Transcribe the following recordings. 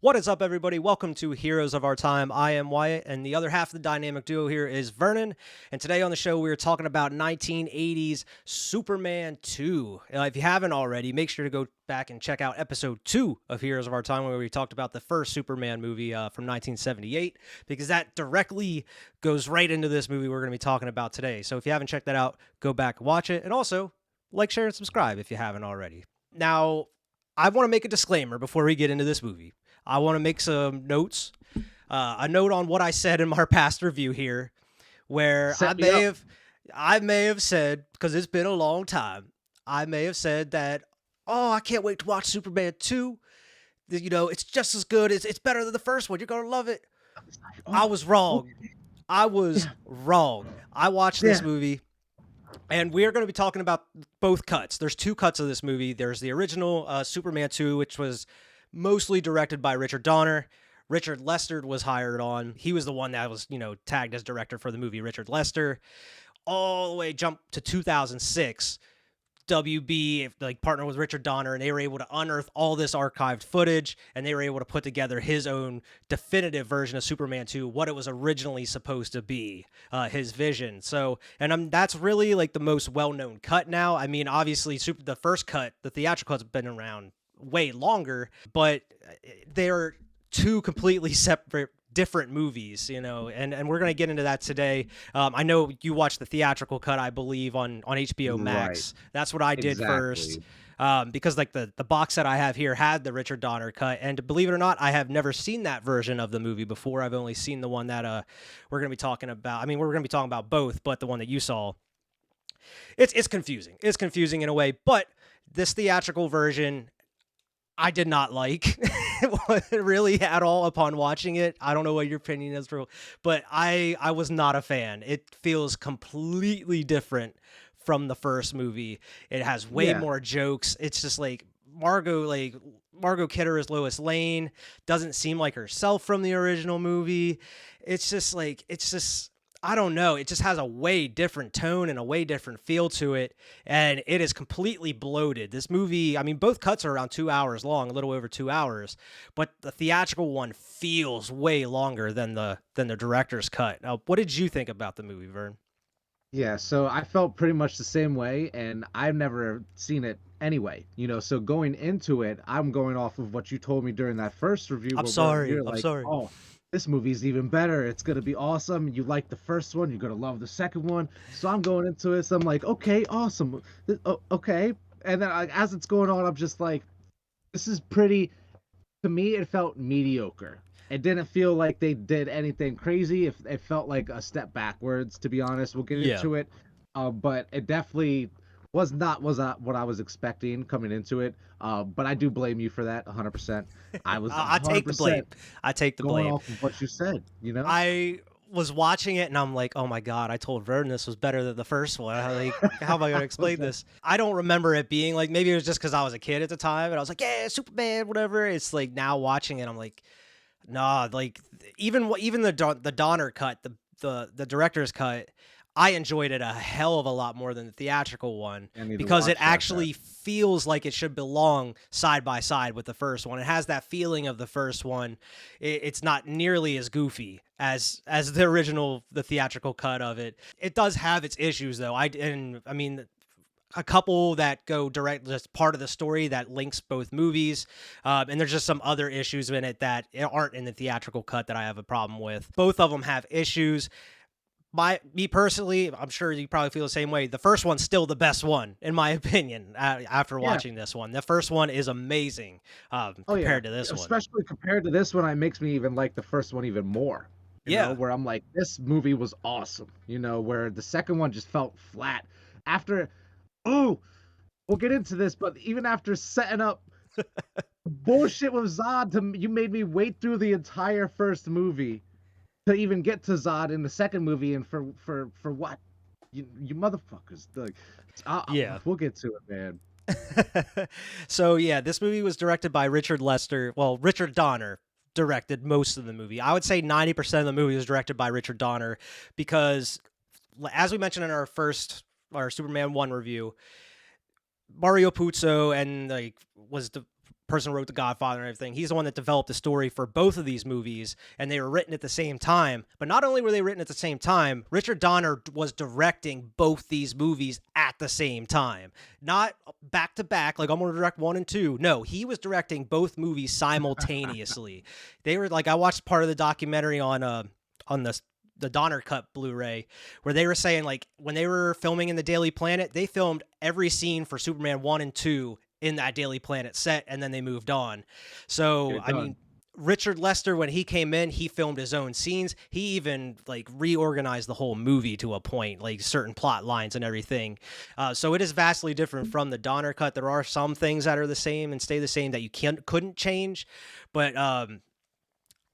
What is up, everybody? Welcome to Heroes of Our Time. I am Wyatt, and the other half of the dynamic duo here is Vernon. And today on the show, we're talking about 1980s Superman 2. If you haven't already, make sure to go back and check out episode 2 of Heroes of Our Time, where we talked about the first Superman movie from 1978, because that directly goes right into this movie we're going to be talking about today. So if you haven't checked that out, go back and watch it. And also, like, share, and subscribe if you haven't already. Now, I want to make a disclaimer before we get into this movie. I want to make some notes. A note on what I said in my past review here, where I may have said, because it's been a long time, I may have said that, oh, I can't wait to watch Superman 2. You know, it's just as good. It's better than the first one. You're going to love it. I was wrong. I was wrong. I watched this movie, and we're going to be talking about both cuts. There's two cuts of this movie. There's the original Superman 2, which was mostly directed by Richard Donner. Richard Lester was hired on. He was the one that was, tagged as director for the movie, Richard Lester. All the way jump to 2006. WB partnered with Richard Donner, and they were able to unearth all this archived footage, and they were able to put together his own definitive version of Superman 2, what it was originally supposed to be, his vision. So, and that's really the most well-known cut now. I mean, obviously, the first cut, the theatrical cut's been around way longer, but they're two completely separate, different movies, and we're going to get into that today. I know you watched the theatrical cut, I believe, on HBO Max. Right. That's what I did first, because the box set I have here had the Richard Donner cut, and believe it or not, I have never seen that version of the movie before. I've only seen the one that we're going to be talking about. I mean, we're going to be talking about both, but the one that you saw, it's confusing. It's confusing in a way, but this theatrical version, I did not like really at all upon watching it. I don't know what your opinion is, but I was not a fan. It feels completely different from the first movie. It has way more jokes. It's just Margot Kidder as Lois Lane doesn't seem like herself from the original movie. It's just I don't know. It just has a way different tone and a way different feel to it, and it is completely bloated. This movie, I mean, both cuts are around 2 hours long, a little over 2 hours, but the theatrical one feels way longer than the director's cut. Now, what did you think about the movie, Vern? Yeah, so I felt pretty much the same way, and I've never seen it anyway. So going into it, I'm going off of what you told me during that first review. I'm sorry. You're like, oh, this movie's even better. It's going to be awesome. You like the first one. You're going to love the second one. So I'm going into it. So I'm like, okay, awesome. Okay. And then as it's going on, I'm just like, this is pretty, to me, it felt mediocre. It didn't feel like they did anything crazy. It felt like a step backwards, to be honest. We'll get into it. But it definitely was not what I was expecting coming into it. But I do blame you for that 100%. I take the blame. I take the blame. Going off of what you said, I was watching it and I'm like, oh my God, I told Vernon this was better than the first one. How am I going to explain this? I don't remember it being maybe it was just because I was a kid at the time and I was like, yeah, Superman, whatever. It's now watching it, I'm like, nah, even the Donner cut, the director's cut, I enjoyed it a hell of a lot more than the theatrical one because it actually feels like it should belong side by side with the first one. It has that feeling of the first one. It's not nearly as goofy as the theatrical cut of it. It does have its issues though. I mean, a couple that go direct, just part of the story that links both movies. And there's just some other issues in it that aren't in the theatrical cut that I have a problem with. Both of them have issues. Me personally, I'm sure you probably feel the same way. The first one's still the best one, in my opinion, after watching this one. The first one is amazing compared to this one. Especially compared to this one, it makes me even like the first one even more. You know, where I'm like, this movie was awesome. Where the second one just felt flat. We'll get into this, but even after setting up bullshit with Zod, you made me wait through the entire first movie to even get to Zod in the second movie, and for what? You motherfuckers. We'll get to it, man. So yeah, this movie was directed by Richard Lester. Well, Richard Donner directed most of the movie. I would say 90% of the movie was directed by Richard Donner because, as we mentioned in our Superman 1 review, Mario Puzo was person who wrote The Godfather and everything. He's the one that developed the story for both of these movies, and they were written at the same time. But not only were they written at the same time, Richard Donner was directing both these movies at the same time. Not back to back, like I'm going to direct 1 and 2. No, he was directing both movies simultaneously. They were like, I watched part of the documentary on the Donner Cut Blu-ray, where they were saying, like, when they were filming in the Daily Planet, they filmed every scene for Superman 1 and 2 in that Daily Planet set, and then they moved on. So, I mean, Richard Lester, when he came in, he filmed his own scenes. He even, like, reorganized the whole movie to a point, like certain plot lines and everything. So it is vastly different from the Donner Cut. There are some things that are the same and stay the same that you couldn't change, but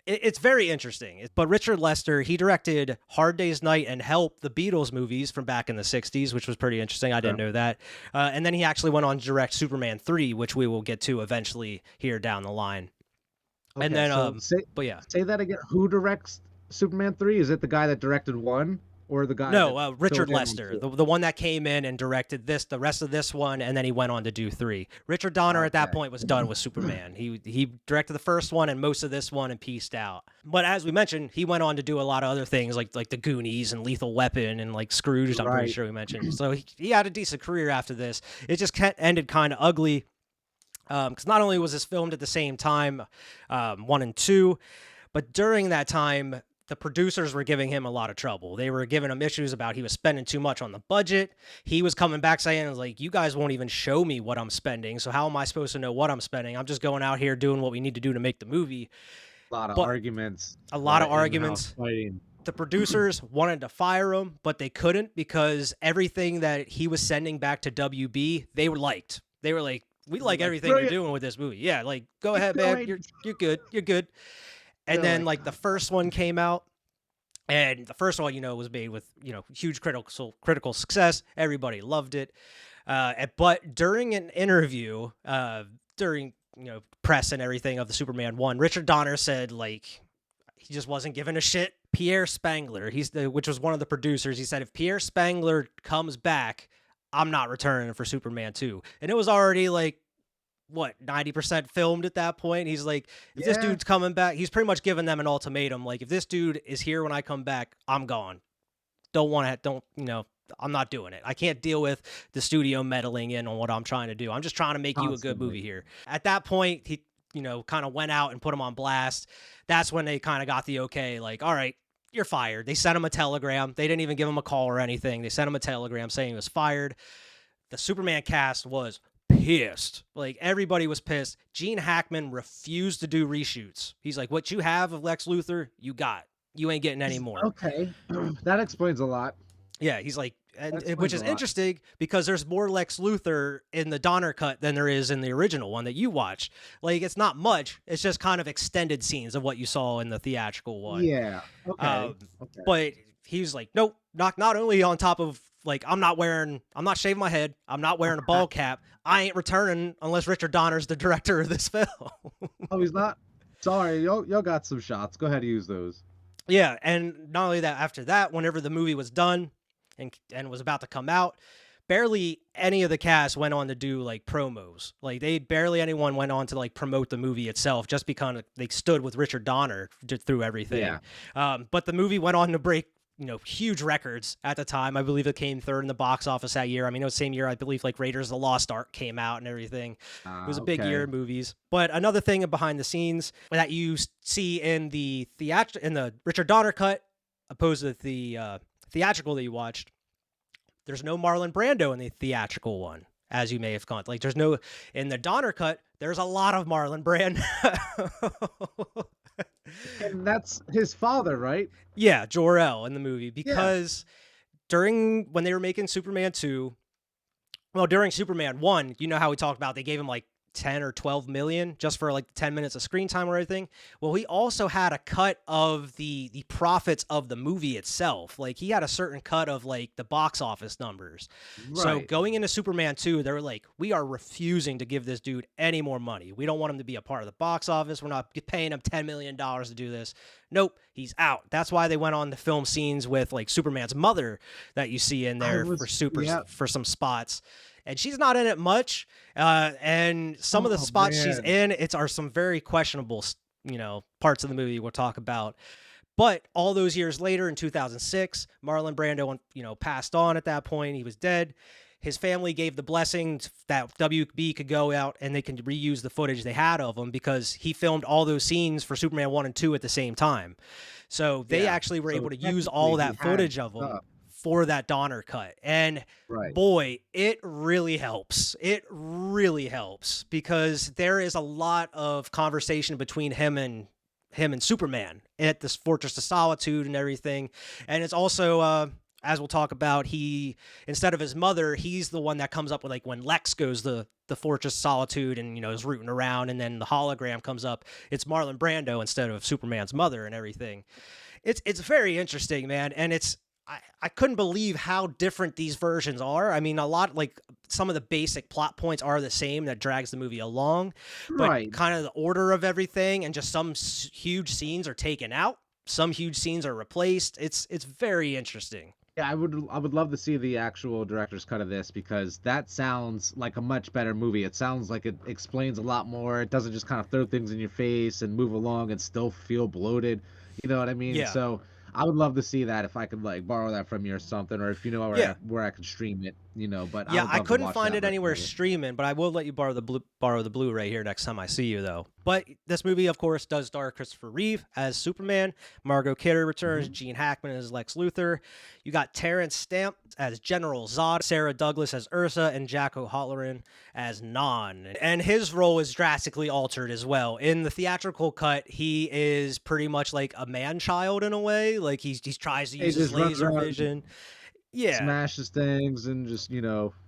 it's very interesting. But Richard Lester, he directed Hard Day's Night and Help, the Beatles movies from back in the 60s, which was pretty interesting. I didn't know that. And then he actually went on to direct Superman 3, which we will get to eventually here down the line. Okay, and then, so but yeah. say that again. Who directs Superman 3? Is it the guy that directed 1 or the guy? No, Richard Lester, the one that came in and directed the rest of this one, and then he went on to do 3. Richard Donner at that point was done with Superman. He directed the first one and most of this one and pieced out. But as we mentioned, he went on to do a lot of other things like the Goonies and Lethal Weapon and like Scrooge. I'm pretty sure we mentioned. So he had a decent career after this. It just ended kind of ugly. Because not only was this filmed at the same time, 1 and 2, but during that time, the producers were giving him a lot of trouble. They were giving him issues about he was spending too much on the budget. He was coming back saying, like, you guys won't even show me what I'm spending, so how am I supposed to know what I'm spending? I'm just going out here doing what we need to do to make the movie. A lot of arguments. A lot of arguments. The producers wanted to fire him, but they couldn't because everything that he was sending back to WB, they liked. They were like, we like everything you're doing with this movie. Yeah, like, go ahead, man. You're good. You're good. And then, like, the first one came out, and the first one, was made with, huge critical success. Everybody loved it. But during an interview, during, press and everything of the Superman 1, Richard Donner said, like, he just wasn't giving a shit. Pierre Spangler, which was one of the producers, he said, if Pierre Spangler comes back, I'm not returning for Superman 2. And it was already like, 90% filmed at that point. He's like, if this dude's coming back, he's pretty much giving them an ultimatum. Like, if this dude is here when I come back, I'm gone. I'm not doing it. I can't deal with the studio meddling in on what I'm trying to do. I'm just trying to make you a good movie here. At that point, he, kind of went out and put him on blast. That's when they kind of got the okay, like, all right, you're fired. They sent him a telegram. They didn't even give him a call or anything. They sent him a telegram saying he was fired. The Superman cast was pissed. Like, everybody was pissed. Gene Hackman refused to do reshoots. He's like, what you have of Lex Luthor, you got. You ain't getting any more. Okay. That explains a lot. Yeah, he's like, which is interesting because there's more Lex Luthor in the Donner cut than there is in the original one that you watched. Like, it's not much. It's just kind of extended scenes of what you saw in the theatrical one. Yeah. Okay. But he was like, nope, not only on top of, like, I'm not shaving my head. I'm not wearing a ball cap. I ain't returning unless Richard Donner's the director of this film. Oh, he's not? Sorry, y'all got some shots. Go ahead and use those. Yeah, and not only that, after that, whenever the movie was done and was about to come out, barely any of the cast went on to do, like, promos. Like, barely anyone went on to, like, promote the movie itself just because they stood with Richard Donner through everything. Yeah. But the movie went on to break, huge records at the time. I believe it came third in the box office that year. I mean, it was the same year, I believe, like, Raiders of the Lost Ark came out and everything. It was a big year in movies. But another thing behind the scenes that you see in the Richard Donner cut, opposed to the theatrical that you watched, there's no Marlon Brando in the theatrical one, as you may have caught. Like, in the Donner cut, there's a lot of Marlon Brando. And that's his father, right? Yeah, Jor-El in the movie, because when they were making Superman 2, during Superman 1, you know how we talked about they gave him like 10 or 12 million just for like 10 minutes of screen time or everything. Well, he also had a cut of the profits of the movie itself. Like, he had a certain cut of like the box office numbers. Right. So going into Superman 2, they were like, we are refusing to give this dude any more money. We don't want him to be a part of the box office. We're not paying him $10 million to do this. Nope, he's out. That's why they went on to film scenes with like Superman's mother that you see in there for some spots. and she's not in it much. And some of the Oh spots she's man. in, are some very questionable, parts of the movie we'll talk about. But all those years later, in 2006, Marlon Brando, passed on at that point. He was dead. His family gave the blessing that WB could go out and they can reuse the footage they had of him because he filmed all those scenes for Superman 1 and 2 at the same time. So they Yeah. actually were So able to use technically all he that had footage of them stuff. for that Donner cut. And Right. boy, it really helps. It really helps because there is a lot of conversation between him and Superman at this Fortress of Solitude and everything. And it's also, as we'll talk about, he, instead of his mother, he's the one that comes up with, like, when Lex goes the Fortress of Solitude and, is rooting around, and then the hologram comes up, it's Marlon Brando instead of Superman's mother and everything. It's very interesting, man. And I couldn't believe how different these versions are. I mean, a lot, like, some of the basic plot points are the same that drags the movie along, but Right. kind of the order of everything and just some huge scenes are taken out, some huge scenes are replaced. It's very interesting. Yeah, I would love to see the actual director's cut of this because that sounds like a much better movie. It sounds like it explains a lot more. It doesn't just kind of throw things in your face and move along and still feel bloated. You know what I mean? Yeah. So I would love to see that if I could like borrow that from you or something, or if you know Yeah. where I can stream it, but I Yeah, would I love to couldn't watch find that it version anywhere of it. streaming, but I will let you borrow the Blu-ray here next time I see you, though. But this movie, of course, does star Christopher Reeve as Superman. Margot Kidder returns. Mhm. Gene Hackman as Lex Luthor. You got Terrence Stamp as General Zod, Sarah Douglas as Ursa, and Jack O'Halloran as Non. And his role is drastically altered as well. In the theatrical cut, he is pretty much like a man-child in a way. Like he tries to He use his just runs laser around, vision. Yeah. smashes things, and just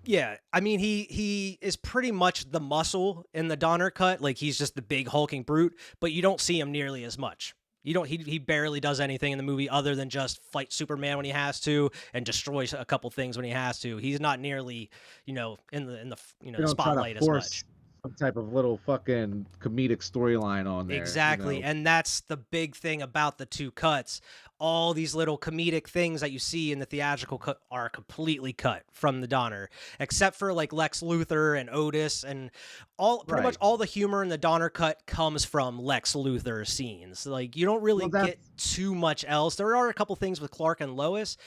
Yeah, I mean he is pretty much the muscle in the Donner cut, like he's just the big hulking brute, but you don't see him nearly as much. You don't he barely does anything in the movie other than just fight Superman when he has to and destroys a couple things when he has to. He's not nearly, in the they don't try to spotlight as force much. some type of little fucking comedic storyline on there. Exactly. And that's the big thing about the two cuts. All these little comedic things that you see in the theatrical cut are completely cut from the Donner, except for like Lex Luthor and Otis and pretty much Right. all the humor in the Donner cut comes from Lex Luthor scenes. Like you don't really Well, get that's too much else. There are a couple things with Clark and Lois,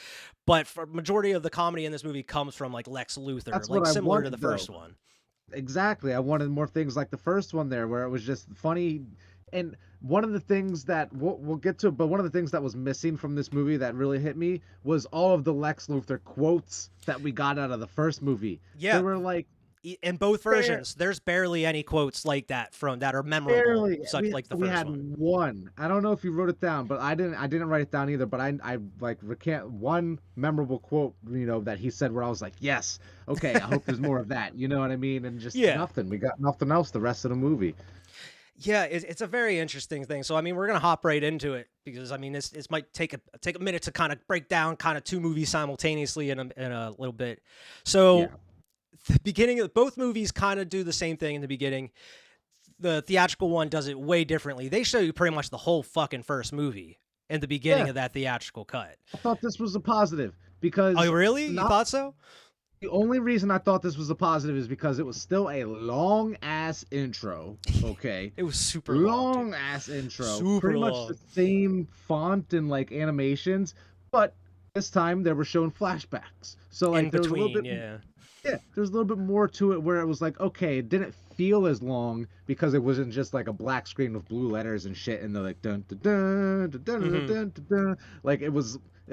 but for majority of the comedy in this movie comes from like Lex Luthor, that's what like I similar to the wanted though. first one. Exactly. I wanted more things like the first one there, where it was just funny. And one of the things that we'll get to, but one of the things that was missing from this movie that really hit me was all of the Lex Luthor quotes that we got out of the first movie. Yeah, There were like in both bare, versions, there's barely any quotes like that from that are memorable, barely such like the we first had one. one. I don't know if you wrote it down, but I didn't write it down either. But I like recant one memorable quote, that he said where I was like, yes, okay, I hope there's more of that. You know what I mean? And just Yeah. nothing. We got nothing else the rest of the movie. Yeah, it's a very interesting thing. So I mean, we're gonna hop right into it because I mean, this might take a minute to kind of break down kind of two movies simultaneously in a little bit. So Yeah. the beginning of both movies kind of do the same thing in the beginning. The theatrical one does it way differently. They show you pretty much the whole fucking first movie in the beginning Yeah. of that theatrical cut. I thought this was a positive because Oh, really? You not thought so? the only reason I thought this was a positive is because it was still a long ass intro. Okay. It was super long, dude. Long ass intro. Super Pretty much the long. same font and like animations, but this time they were showing flashbacks. So In like there was a little between, bit, yeah. yeah, there's a little bit more to it where it was like, okay, it didn't feel as long because it wasn't just like a black screen with blue letters and shit and they're like dun dun dun dun dun dun Hmm. dun dun, dun. Like it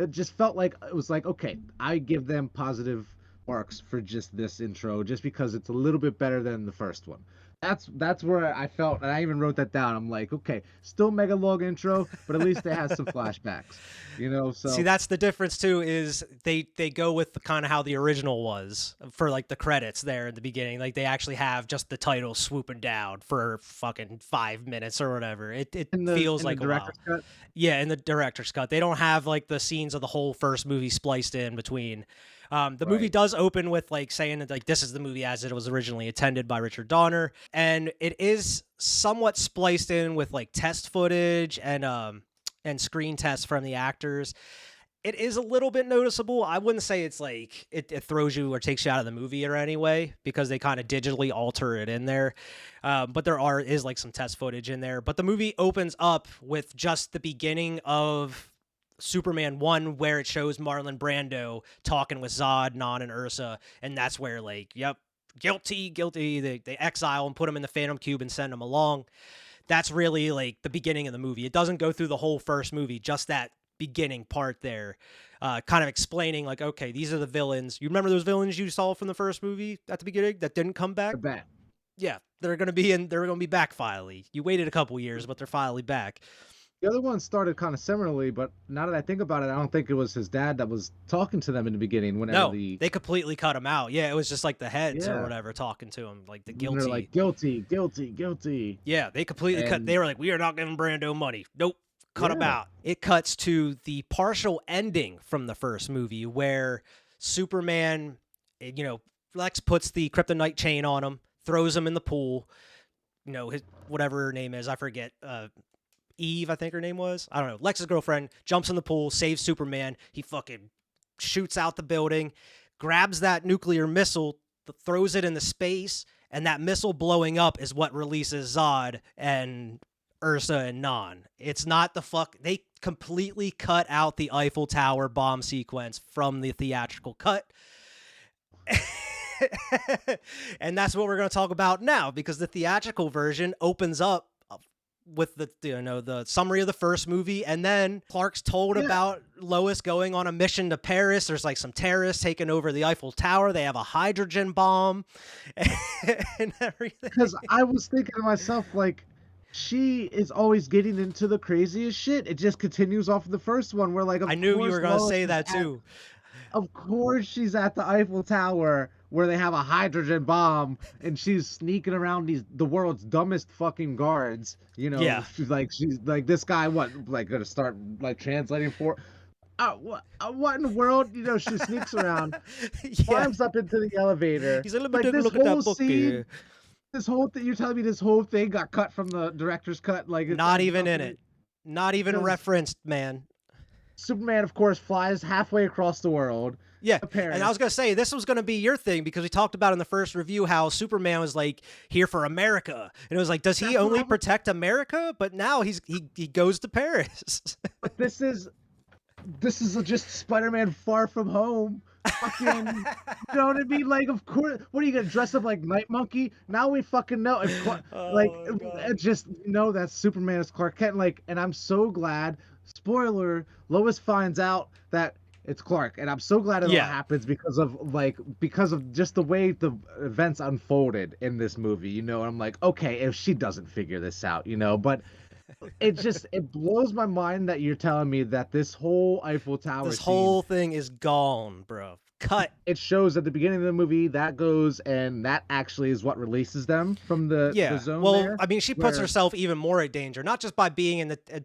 just felt like it was like, okay, I give them positive marks for just this intro just because it's a little bit better than the first one. That's where I felt, and I even wrote that down. I'm like, okay, still mega long intro, but at least it has some flashbacks, See, so that's the difference too. Is they go with the kind of how the original was for like the credits there in the beginning. Like they actually have just the title swooping down for fucking 5 minutes or whatever. It in the feels in the like a while. director's cut. Yeah, in the director's cut, they don't have like the scenes of the whole first movie spliced in between. The movie Right. does open with like saying that like this is the movie as it was originally intended by Richard Donner, and it is somewhat spliced in with like test footage and screen tests from the actors. It is a little bit noticeable. I wouldn't say it's like it throws you or takes you out of the movie or anyway, because they kind of digitally alter it in there. But is like some test footage in there. But the movie opens up with just the beginning of Superman 1, where it shows Marlon Brando talking with Zod, Non, and Ursa. And that's where, like, yep, guilty, guilty. They exile and put him in the Phantom Cube and send him along. That's really like the beginning of the movie. It doesn't go through the whole first movie, just that beginning part there, kind of explaining like, okay, these are the villains. You remember those villains you saw from the first movie at the beginning that didn't come back? They're back. Yeah, they're gonna be back finally. You waited a couple years, but they're finally back. The other one started kind of similarly, but now that I think about it, I don't think it was his dad that was talking to them in the beginning. Whenever They completely cut him out. Yeah, it was just like the heads or Yeah. whatever talking to him, like the They're guilty. like guilty, guilty, guilty. Yeah, they completely cut. And They were like, we are not giving Brando money. Nope. Cut him yeah, out. It cuts to the partial ending from the first movie where Superman, Lex puts the kryptonite chain on him, throws him in the pool. His whatever her name is, I forget. Eve, I think her name was. I don't know. Lex's girlfriend jumps in the pool, saves Superman. He fucking shoots out the building, grabs that nuclear missile, throws it into space, and that missile blowing up is what releases Zod and Ursa and Non. It's not they completely cut out the Eiffel Tower bomb sequence from the theatrical cut. And that's what we're going to talk about now, because the theatrical version opens up with the summary of the first movie, and then Clark's told about Lois going on a mission to Paris. There's like some terrorists taking over the Eiffel Tower. They have a hydrogen bomb and everything. Because I was thinking to myself, like, she is always getting into the craziest shit. It just continues off of the first one where, like, I knew you were going to say that too. Of course she's at the Eiffel Tower where they have a hydrogen bomb, and she's sneaking around the world's dumbest fucking guards. Yeah. She's like this guy, gonna start like translating for what in the world? She sneaks around, climbs up into the elevator. He's a little bit look at that book here. This whole thing, you're telling me this whole thing got cut from the director's cut? Like, not even in it. Not even referenced, man. Superman, of course, flies halfway across the world. Yeah, and I was going to say, this was going to be your thing, because we talked about in the first review how Superman was, like, here for America. And it was like, does he only protect America? But now he goes to Paris. But this is just Spider-Man Far From Home. Fucking, you know what I mean? Like, of course, what are you going to dress up like Night Monkey? Now we fucking know. Just know that Superman is Clark Kent. Like, and I'm so glad, spoiler, Lois finds out that it's Clark, and I'm so glad it all happens because of just the way the events unfolded in this movie, and I'm like, okay, if she doesn't figure this out, but it blows my mind that you're telling me that this whole Eiffel Tower whole thing is gone, bro. Cut. It shows at the beginning of the movie that goes, and that actually is what releases them from the zone. Well, there, I mean, she puts herself even more at danger, not just by being in the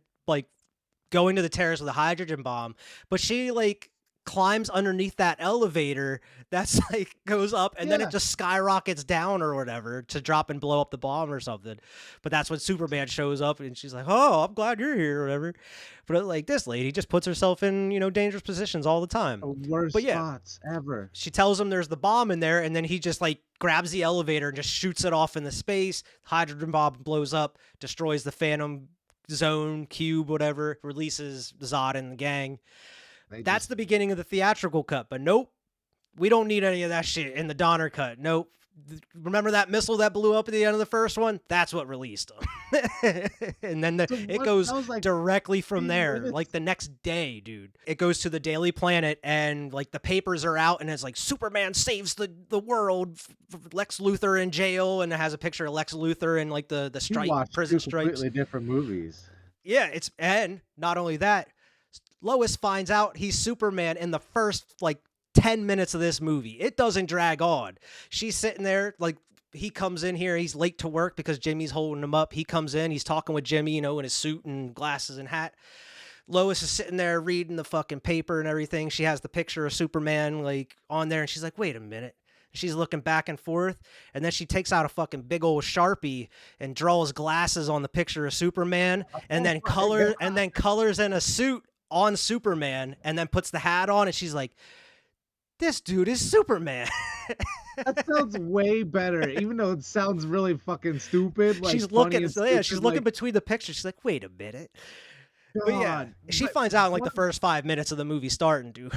going to the terrace with a hydrogen bomb, but she like climbs underneath that elevator that's like goes up, and then it just skyrockets down or whatever to drop and blow up the bomb or something. But that's when Superman shows up, and she's like, oh, I'm glad you're here or whatever. But like, this lady just puts herself in dangerous positions all the time. The worst spots ever. She tells him there's the bomb in there, and then he just like grabs the elevator and just shoots it off into space. Hydrogen bomb blows up, destroys the Phantom Zone cube, whatever, releases Zod and the gang. That's the beginning of the theatrical cut, but nope, we don't need any of that shit in the Donner cut. Nope. Remember that missile that blew up at the end of the first one? That's what released them. And then it goes directly from there, like the next day, dude. It goes to the Daily Planet, and like the papers are out, and it's like Superman saves the world. Lex Luthor in jail, and it has a picture of Lex Luthor in like the prison stripes. Completely different movies. Yeah, and not only that, Lois finds out he's Superman in the first like 10 minutes of this movie. It doesn't drag on. She's sitting there, like, he comes in here, he's late to work because Jimmy's holding him up. He comes in, he's talking with Jimmy, in his suit and glasses and hat. Lois is sitting there reading the fucking paper and everything. She has the picture of Superman like on there, and she's like, wait a minute. She's looking back and forth, and then she takes out a fucking big old Sharpie and draws glasses on the picture of Superman, and then colors in a suit on Superman and then puts the hat on, and she's like, this dude is Superman. That sounds way better, even though it sounds really fucking stupid, like, She's funny looking, and yeah, she's stupid, looking like, between the pictures. She's like, wait a minute. But yeah, God, she but finds out in like the what first 5 minutes of the movie starting, dude.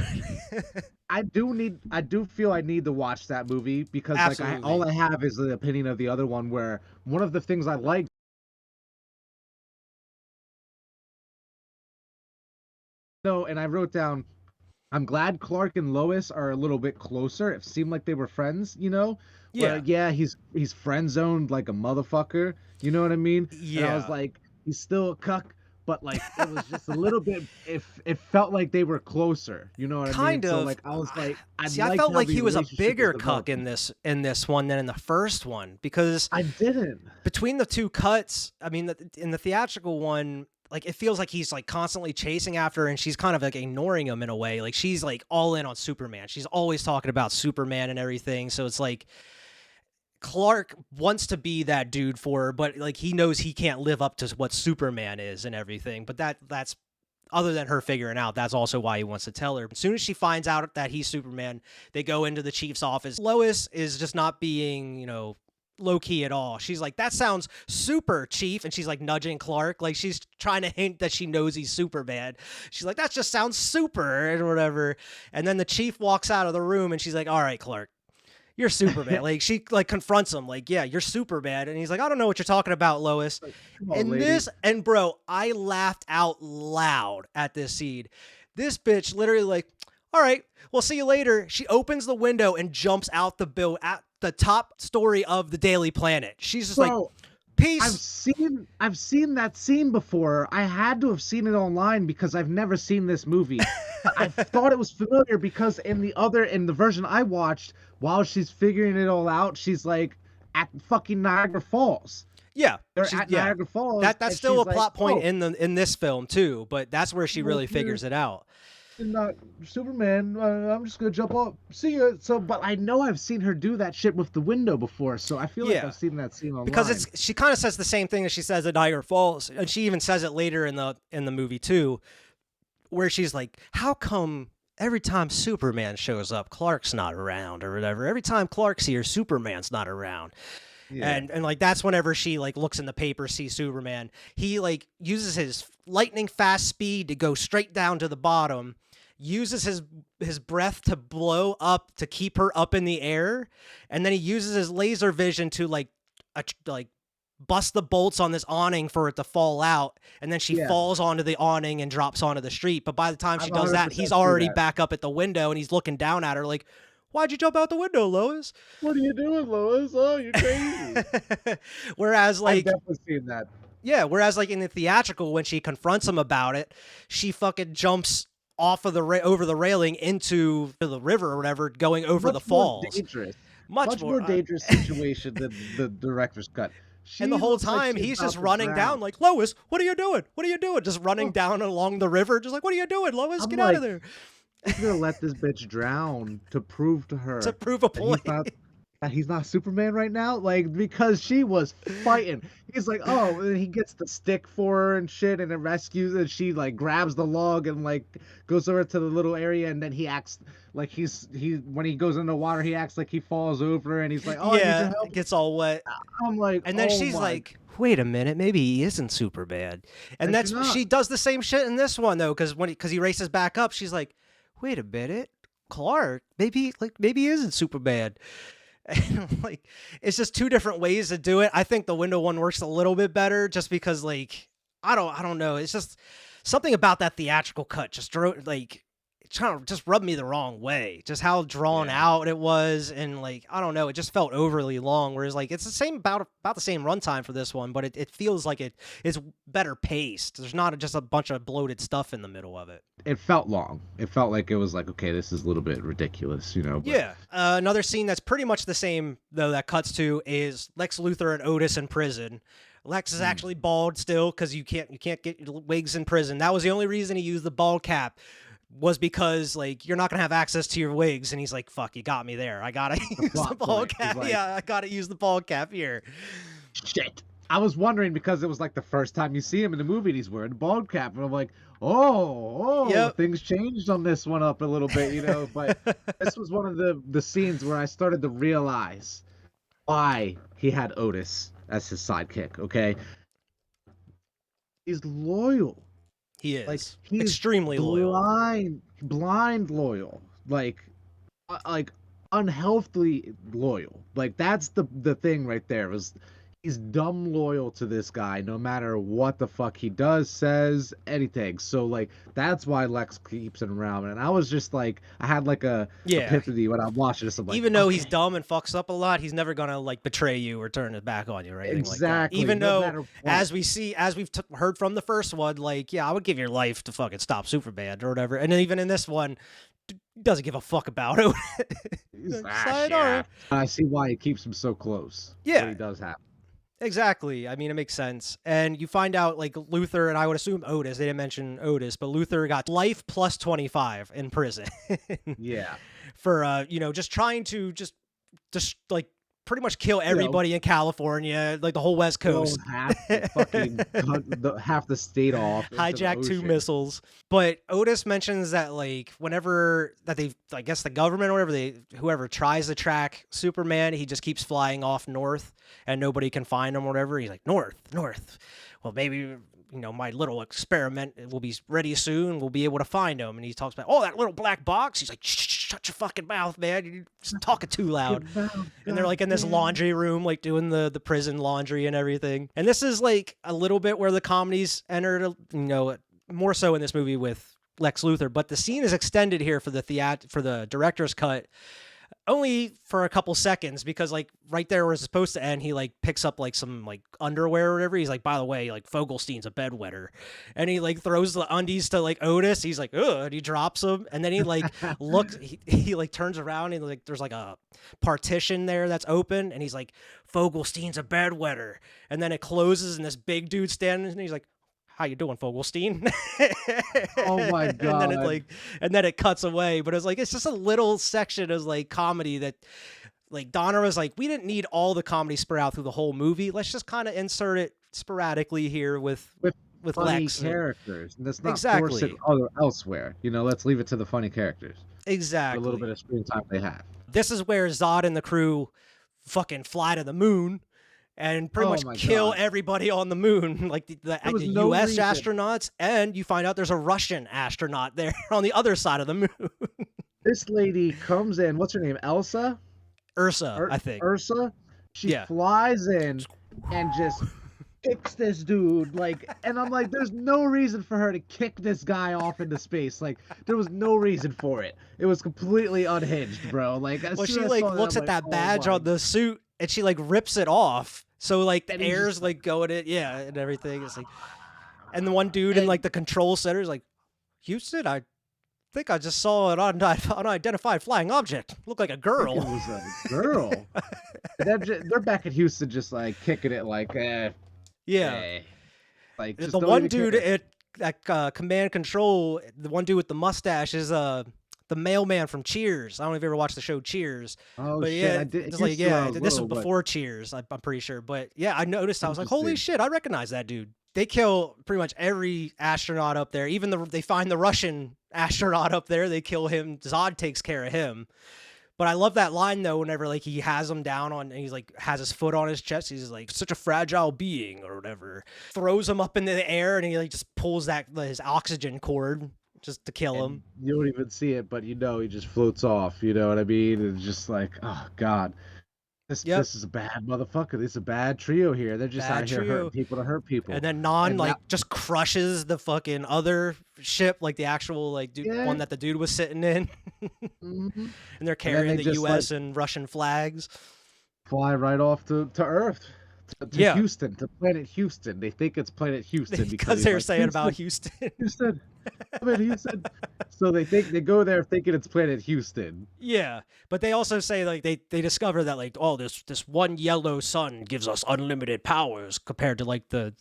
I do feel I need to watch that movie because, like, all Absolutely. I have is the opinion of the other one where one of the things I like though, and I wrote down, I'm glad Clark and Lois are a little bit closer. It seemed like they were friends, you know? Where Yeah. yeah, he's friend zoned like a motherfucker, you know what I mean? And I was Yeah. like, he's still a cuck, but like it was just a little bit it felt like they were closer, you know what I mean? Kind So of. like I was like, I See, I liked felt how like the he was a relationship was bigger cuck developing. in this one than in the first one because I didn't. between the two cuts, I mean, in the theatrical one, like it feels like he's like constantly chasing after her and she's kind of like ignoring him in a way. Like she's like all in on Superman. She's always talking about Superman and everything. So it's like Clark wants to be that dude for her, but like he knows he can't live up to what Superman is and everything. But that's other than her figuring out, that's also why he wants to tell her. As soon as she finds out that he's Superman, they go into the chief's office. Lois is just not being, low key at all. She's like, that sounds super, chief. And she's like nudging Clark. Like she's trying to hint that she knows he's Superman. She's like, that just sounds super and whatever. And then the chief walks out of the room and she's like, all right, Clark, you're Superman. Like she like confronts him like, yeah, you're Superman. And he's like, I don't know what you're talking about, Lois. Like, come on, And lady. this, and bro, I laughed out loud at this scene. This bitch literally like, all right, we'll see you later. She opens the window and jumps out the bill at the top story of the Daily Planet. She's just like, Bro, peace. I've seen that scene before. I had to have seen it online because I've never seen this movie. But I thought it was familiar because in the version I watched, while she's figuring it all out, she's like at fucking Niagara Falls. Yeah, They're she's at yeah. Niagara Falls, That's and still she's a like, plot point "Oh, in this film too, but that's where she well, really figures it out. you're not Superman. I'm just gonna jump off. See ya." So, but I know I've seen her do that shit with the window before, so I feel like Yeah. I've seen that scene Because online. she kind of says the same thing that she says at Niagara Falls, and she even says it later in the movie too, where she's like, "How come every time Superman shows up, Clark's not around or whatever? Every time Clark's here, Superman's not around." Yeah. And like that's whenever she like looks in the paper, sees Superman. He like uses his lightning fast speed to go straight down to the bottom, uses his breath to blow up to keep her up in the air, and then he uses his laser vision to like bust the bolts on this awning for it to fall out, and then she Yeah. falls onto the awning and drops onto the street. But by the time she I've does that, he's 100% seen already that. back up at the window and he's looking down at her like, why'd you jump out the window, Lois? What are you doing, Lois? Oh, you're crazy. Whereas I've like definitely seen that. yeah, whereas like in the theatrical, when she confronts him about it, she fucking jumps off of the over the railing into the river or whatever, going over the Much more falls. dangerous. Much Much more more. dangerous situation than the director's cut. And the She whole looks like time she's he's about just to running down drown. like, Lois, what are you doing? What are you doing? Just running Oh, down along the river, just like, what are you doing, Lois? I'm Get out of like, there. he's gonna let this bitch drown to prove to To her prove a that point. he's not Superman right now. Like because she was fighting. He's like, oh, and he gets the stick for her and shit, and it rescues. And she like grabs the log and like goes over to the little area, and then he acts like he when he goes in the water, he acts like he falls over, and he's like, oh, I need your Yeah, help. it gets all wet. I'm like, And then oh she's my, like, wait a minute, maybe he isn't super bad. And and she's that's not. she does the same shit in this one though, because because he races back up, she's like, wait a minute, Clark, maybe he isn't super bad. And like it's just two different ways to do it. I think the window one works a little bit better just because like I don't know. It's just something about that theatrical cut just like it kind of just rubbed me the wrong way. Just how drawn Yeah. out it was, and like I don't know, it just felt overly long. Whereas like it's the same about the same runtime for this one, but it feels like it's better paced. There's not just a bunch of bloated stuff in the middle of it. It felt long. It felt like it was like, okay, this is a little bit ridiculous, you know. But Yeah. Another scene that's pretty much the same though that cuts to is Lex Luthor and Otis in prison. Lex is mm, actually bald still because you can't get wigs in prison. That was the only reason he used the bald cap was because like you're not gonna have access to your wigs, and he's like, "Fuck, you got me there. I gotta the use the plot bald point is cap. like Yeah, I gotta use the bald cap here." shit. I was wondering because it was like the first time you see him in the movie and he's wearing a bald cap. And I'm like, oh, Yep. things changed on this one up a little bit, But this was one of the scenes where I started to realize why he had Otis as his sidekick, okay? He's loyal. He Like is he's extremely loyal. blind loyal. Like unhealthily loyal. Like that's the thing right there is he's dumb loyal to this guy no matter what the fuck he does, says, anything. So like that's why Lex keeps him around. And I was just like I had like a Yeah. epiphany when I'm watching this. I'm like, Even though he's okay, dumb and fucks up a lot, he's never gonna like betray you or turn his back on you or anything like that. exactly. Even No though, matter what. as we've heard from the first one, like, yeah, I would give your life to fucking stop Superman or whatever. And then even in this one, doesn't give a fuck about it. He's, Sayonara. yeah. I see why he keeps him so close. Yeah. When he does happen. Exactly. I mean, it makes sense. And you find out, like, Luther, and I would assume Otis, they didn't mention Otis, but Luther got life plus 25 in prison Yeah. for, just trying to just like, pretty much kill everybody in California, like the whole West Coast. Half the fucking half the state off. Into the Hijack 2 ocean. missiles. But Otis mentions that, like, whenever that they, I guess the government or whatever, whoever tries to track Superman, he just keeps flying off north and nobody can find him or whatever. He's like, north. Well, maybe, my little experiment will be ready soon. We'll be able to find him. And he talks about, oh, that little black box. He's like, shut your fucking mouth, man. You're just talking too loud. And they're like in this laundry room, like doing the prison laundry and everything. And this is like a little bit where the comedies entered, more so in this movie with Lex Luthor. But the scene is extended here for the director's cut, only for a couple seconds, because like right there where it's supposed to end, he like picks up like some like underwear or whatever. He's like, by the way, like Fogelstein's a bedwetter, and he like throws the undies to like Otis. He's like, ugh, and he drops them, and then he like looks, he like turns around and like there's like a partition there that's open, and he's like, Fogelstein's a bedwetter, and then it closes and this big dude standing, and he's like, how you doing, Fogelstein? Oh my god! And then it cuts away. But it's just a little section of like comedy that, like, Donner was like, we didn't need all the comedy spread out through the whole movie. Let's just kind of insert it sporadically here with funny Lex characters. And let's not force it elsewhere. Let's leave it to the funny characters. Exactly. A little bit of screen time they have. This is where Zod and the crew fucking fly to the moon and pretty much kill everybody on the moon, like the U.S. astronauts, and you find out there's a Russian astronaut there on the other side of the moon. This lady comes in. What's her name? Elsa? Ursa, I think. Ursa? She flies in and just kicks this dude. And I'm like, there's no reason for her to kick this guy off into space. Like, there was no reason for it. It was completely unhinged, bro. Like, well, she like looks at that badge on the suit and she like rips it off. So like the air's like going in, and everything. It's like, and the one dude in like the control center is like, Houston, I think I just saw an unidentified flying object. Looked like a girl. It was a girl. They're back at Houston, just like kicking it, like, like the one dude at command control, the one dude with the mustache is the mailman from Cheers. I don't know if you ever watched the show Cheers. Oh, but shit. yeah, I did, it's like, this was before Cheers, I'm pretty sure. But yeah, I noticed, I was like, holy shit, I recognize that dude. They kill pretty much every astronaut up there. Even they find the Russian astronaut up there, they kill him. Zod takes care of him. But I love that line though, whenever like he has him down and he's like has his foot on his chest, he's like such a fragile being or whatever. Throws him up into the air and he like just pulls his oxygen cord just to kill him. You don't even see it, but he just floats off. You know what I mean? It's just like, oh god, this is a bad motherfucker. This is a bad trio here. They're just out here hurting people to hurt people. And then just crushes the fucking other ship, like the actual one that the dude was sitting in. Mm-hmm. And they're carrying the U.S. and Russian flags. Fly right off to Earth. To Houston, to planet Houston. They think it's planet Houston because they're saying about Houston. Houston. I'm in Houston. So they go there thinking it's planet Houston. Yeah, but they also say like they discover that like, oh, this one yellow sun gives us unlimited powers compared to like the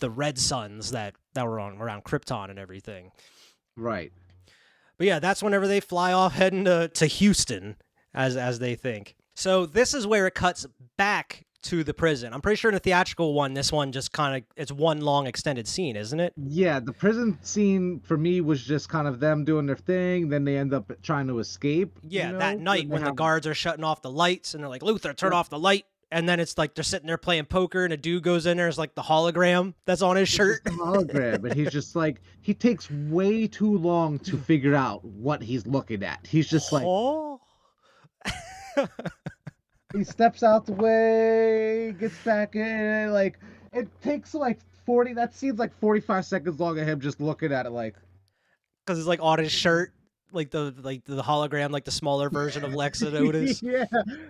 red suns that were around Krypton and everything. Right. But yeah, that's whenever they fly off heading to Houston as they think. So this is where it cuts back to the prison. I'm pretty sure in the theatrical one, this one just kind of it's one long extended scene, isn't it? Yeah, the prison scene for me was just kind of them doing their thing. Then they end up trying to escape. Yeah, that night Then they when the have guards are shutting off the lights and they're like, Luther, turn Yep, off the light. And then it's like they're sitting there playing poker and a dude goes in there. It's like the hologram that's on his it's shirt. just a hologram, and he's just like he takes way too long to figure out what he's looking at. He's just like Oh. he steps out the way, gets back in, like it takes like 40. That seems like 45 seconds long of him just looking at it, like Because it's like on his shirt, like the hologram, like the smaller version of Lex and Otis. yeah,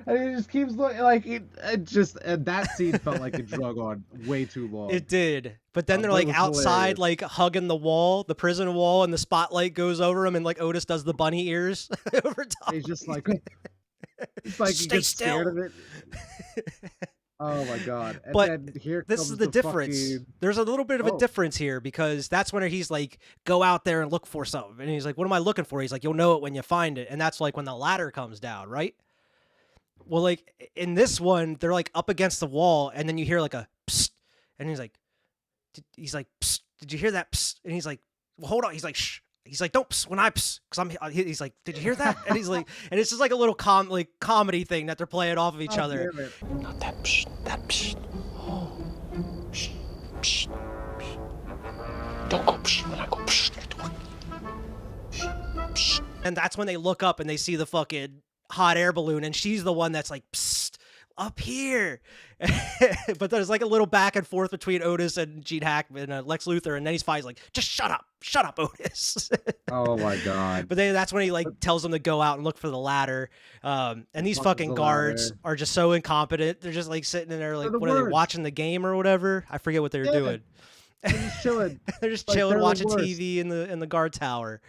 and he just keeps looking like it just and that scene felt like it drug on way too long. It did. But then they're But it like was outside, hilarious. like hugging the wall, the prison wall, and the spotlight goes over him, and like Otis does the bunny ears over top. He's just like it's like he Stay gets scared still. of it. Oh my god! And But then here this comes is the the difference. fucking There's a little bit of a oh difference here because that's when he's like, go out there and look for something. And he's like, what am I looking for? He's like, you'll know it when you find it. And that's like when the ladder comes down, right? Well, like in this one, they're like up against the wall, and then you hear like a psst, and he's like, psst, did you hear that? Psst? And he's like, well, hold on. He's like, shh. He's like, don't psst when I psst, because he's like, did you hear that? And he's like, and it's just like a little comedy thing that they're playing off of each god other. damn it! Not that psh, that psh. Oh, psh, psh, psh. Don't go psh when I go psh. Psh, psh. And that's when they look up and they see the fucking hot air balloon, and she's the one that's like, psst, up here. But there's like a little back and forth between Otis and Gene Hackman and Lex Luthor, and then he's finally like, just shut up, Otis. Oh my god! But then that's when he like tells them to go out and look for the ladder. And these Fuck fucking the guards ladder. are just so incompetent. They're just like sitting in there like, They're the what are they worst. watching the game or whatever? I forget what they were Yeah, doing. they're just chilling. They're just Like chilling, they're the watching worst. TV in the guard tower.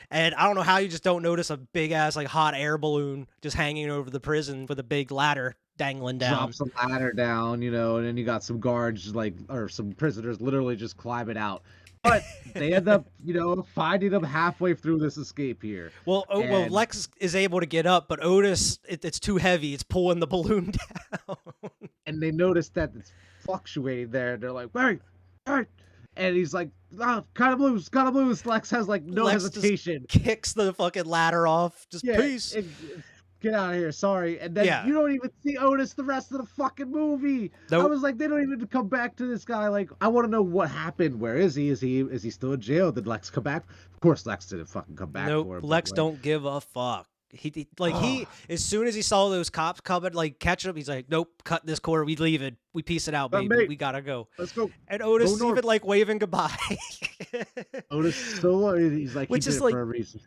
And I don't know how you just don't notice a big ass like hot air balloon just hanging over the prison with a big ladder dangling down. Drops a ladder down, and then you got some guards or some prisoners literally just climbing out. But they end up, finding them halfway through this escape here. Well, And Lex is able to get up, but Otis, it's too heavy. It's pulling the balloon down. and they notice that it's fluctuating there. They're like, hey. And he's like, oh, kind of loose. Lex has like no Lex just hesitation. kicks the fucking ladder off. Just Yeah, peace. get out of here. Sorry. And then Yeah. you don't even see Otis the rest of the fucking movie. I Nope. was like, they don't even come back to this guy. Like, I want to know what happened. Where is he? Is he still in jail? Did Lex come back? Of course, Lex didn't fucking come back Nope. for him. but, Lex like, don't give a fuck. He as soon as he saw those cops coming, like catch him, he's like, nope, cut this corner. We leave it. We piece it out, baby. mate. We gotta go. let's go. And Otis is north. even like waving goodbye. Otis so he's like, Which he is did it like- for a reason.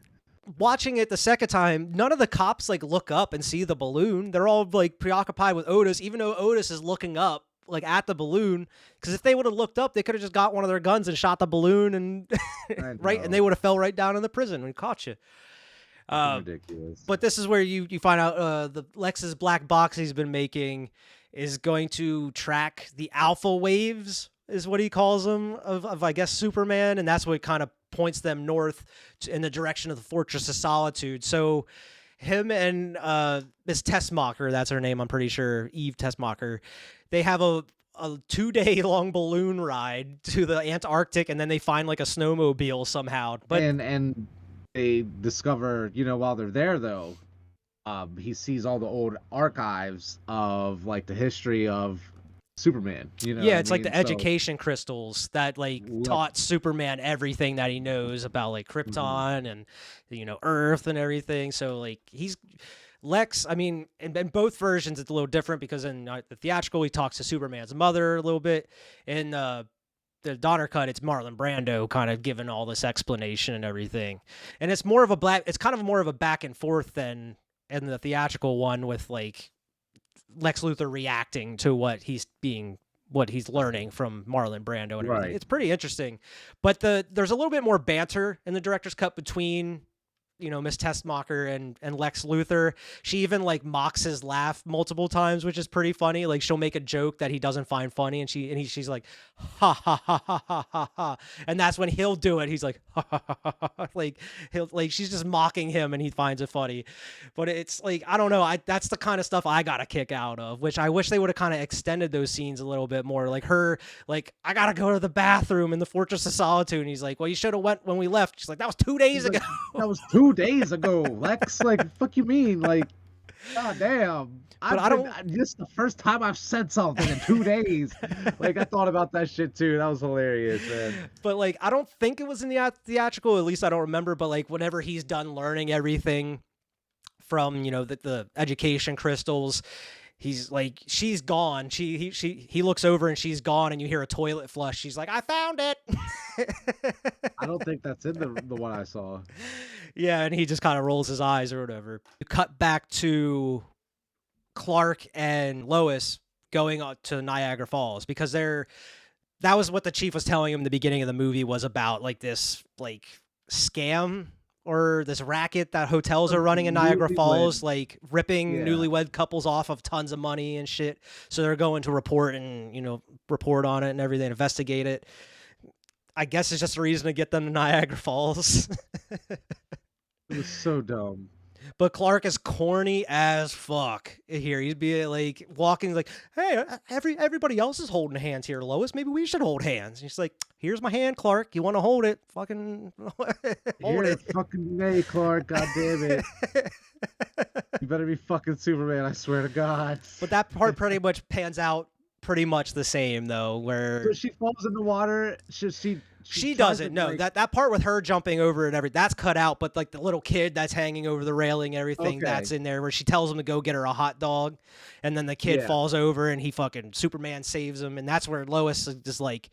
Watching it the second time, none of the cops like look up and see the balloon. They're all like preoccupied with Otis, even though Otis is looking up like at the balloon. Because if they would have looked up, they could have just got one of their guns and shot the balloon and I right, know. and they would have fell right down in the prison and caught you. Ridiculous. But this is where you find out the Lex's black box he's been making is going to track the alpha waves, is what he calls them, of I guess Superman, and that's what kind of points them north in the direction of the Fortress of Solitude. So him and Miss Tessmacher, that's her name, I'm pretty sure, Eve Tessmacher, they have a 2-day long balloon ride to the Antarctic, and then they find like a snowmobile somehow. But and they discover, while they're there though, he sees all the old archives of like the history of Superman. yeah, it's like the So, education crystals that like Yep. taught Superman everything that he knows about like Krypton and Earth and everything. So like he's Lex. I mean, in both versions it's a little different because in the theatrical he talks to Superman's mother a little bit. In the Donner cut, it's Marlon Brando kind of giving all this explanation and everything, and it's more of a it's kind of more of a back and forth than in the theatrical one with like Lex Luthor reacting to what he's learning from Marlon Brando and everything. Right. It's pretty interesting, but there's a little bit more banter in the director's cut between Miss Testmacher and Lex Luthor. She even like mocks his laugh multiple times, which is pretty funny. Like she'll make a joke that he doesn't find funny, and she's like, ha ha ha ha ha ha ha, and that's when he'll do it. He's like, ha ha ha ha ha. Like she's just mocking him, and he finds it funny. But it's like, I don't know. That's the kind of stuff I got a kick out of, which I wish they would have kind of extended those scenes a little bit more. Like her, like, I gotta go to the bathroom in the Fortress of Solitude, and he's like, well, you should have went when we left. She's like, that was 2 days ago. That was 2 days ago, Lex. Like, fuck you mean? Like, god damn. This is the first time I've said something in 2 days. Like, I thought about that shit too. That was hilarious, man. But like, I don't think it was in the theatrical. At least I don't remember. But like, whenever he's done learning everything from the education crystals, he's like, she's gone. He looks over and she's gone, and you hear a toilet flush. She's like, I found it. I don't think that's in the one I saw. Yeah, and he just kind of rolls his eyes or whatever. You cut back to Clark and Lois going up to Niagara Falls, because that was what the chief was telling him in the beginning of the movie, was about like this like scam or this racket that hotels are running in Niagara Falls, like ripping newlywed couples off of tons of money and shit. So they're going to report on it and everything, investigate it. I guess it's just a reason to get them to Niagara Falls. It was so dumb. But Clark is corny as fuck here. He'd be like walking like, hey, everybody else is holding hands here, Lois. Maybe we should hold hands. And he's like, here's my hand, Clark. You want to hold it? Fucking hold it. Fucking nay, Clark. God damn it. You better be fucking Superman, I swear to God. But that part pretty much pans out pretty much the same, though, where so she falls in the water. She doesn't. No, that part with her jumping over and everything, that's cut out. But like the little kid that's hanging over the railing, everything, that's in there, where she tells him to go get her a hot dog, and then the kid falls over and he fucking Superman saves him, and that's where Lois is just like,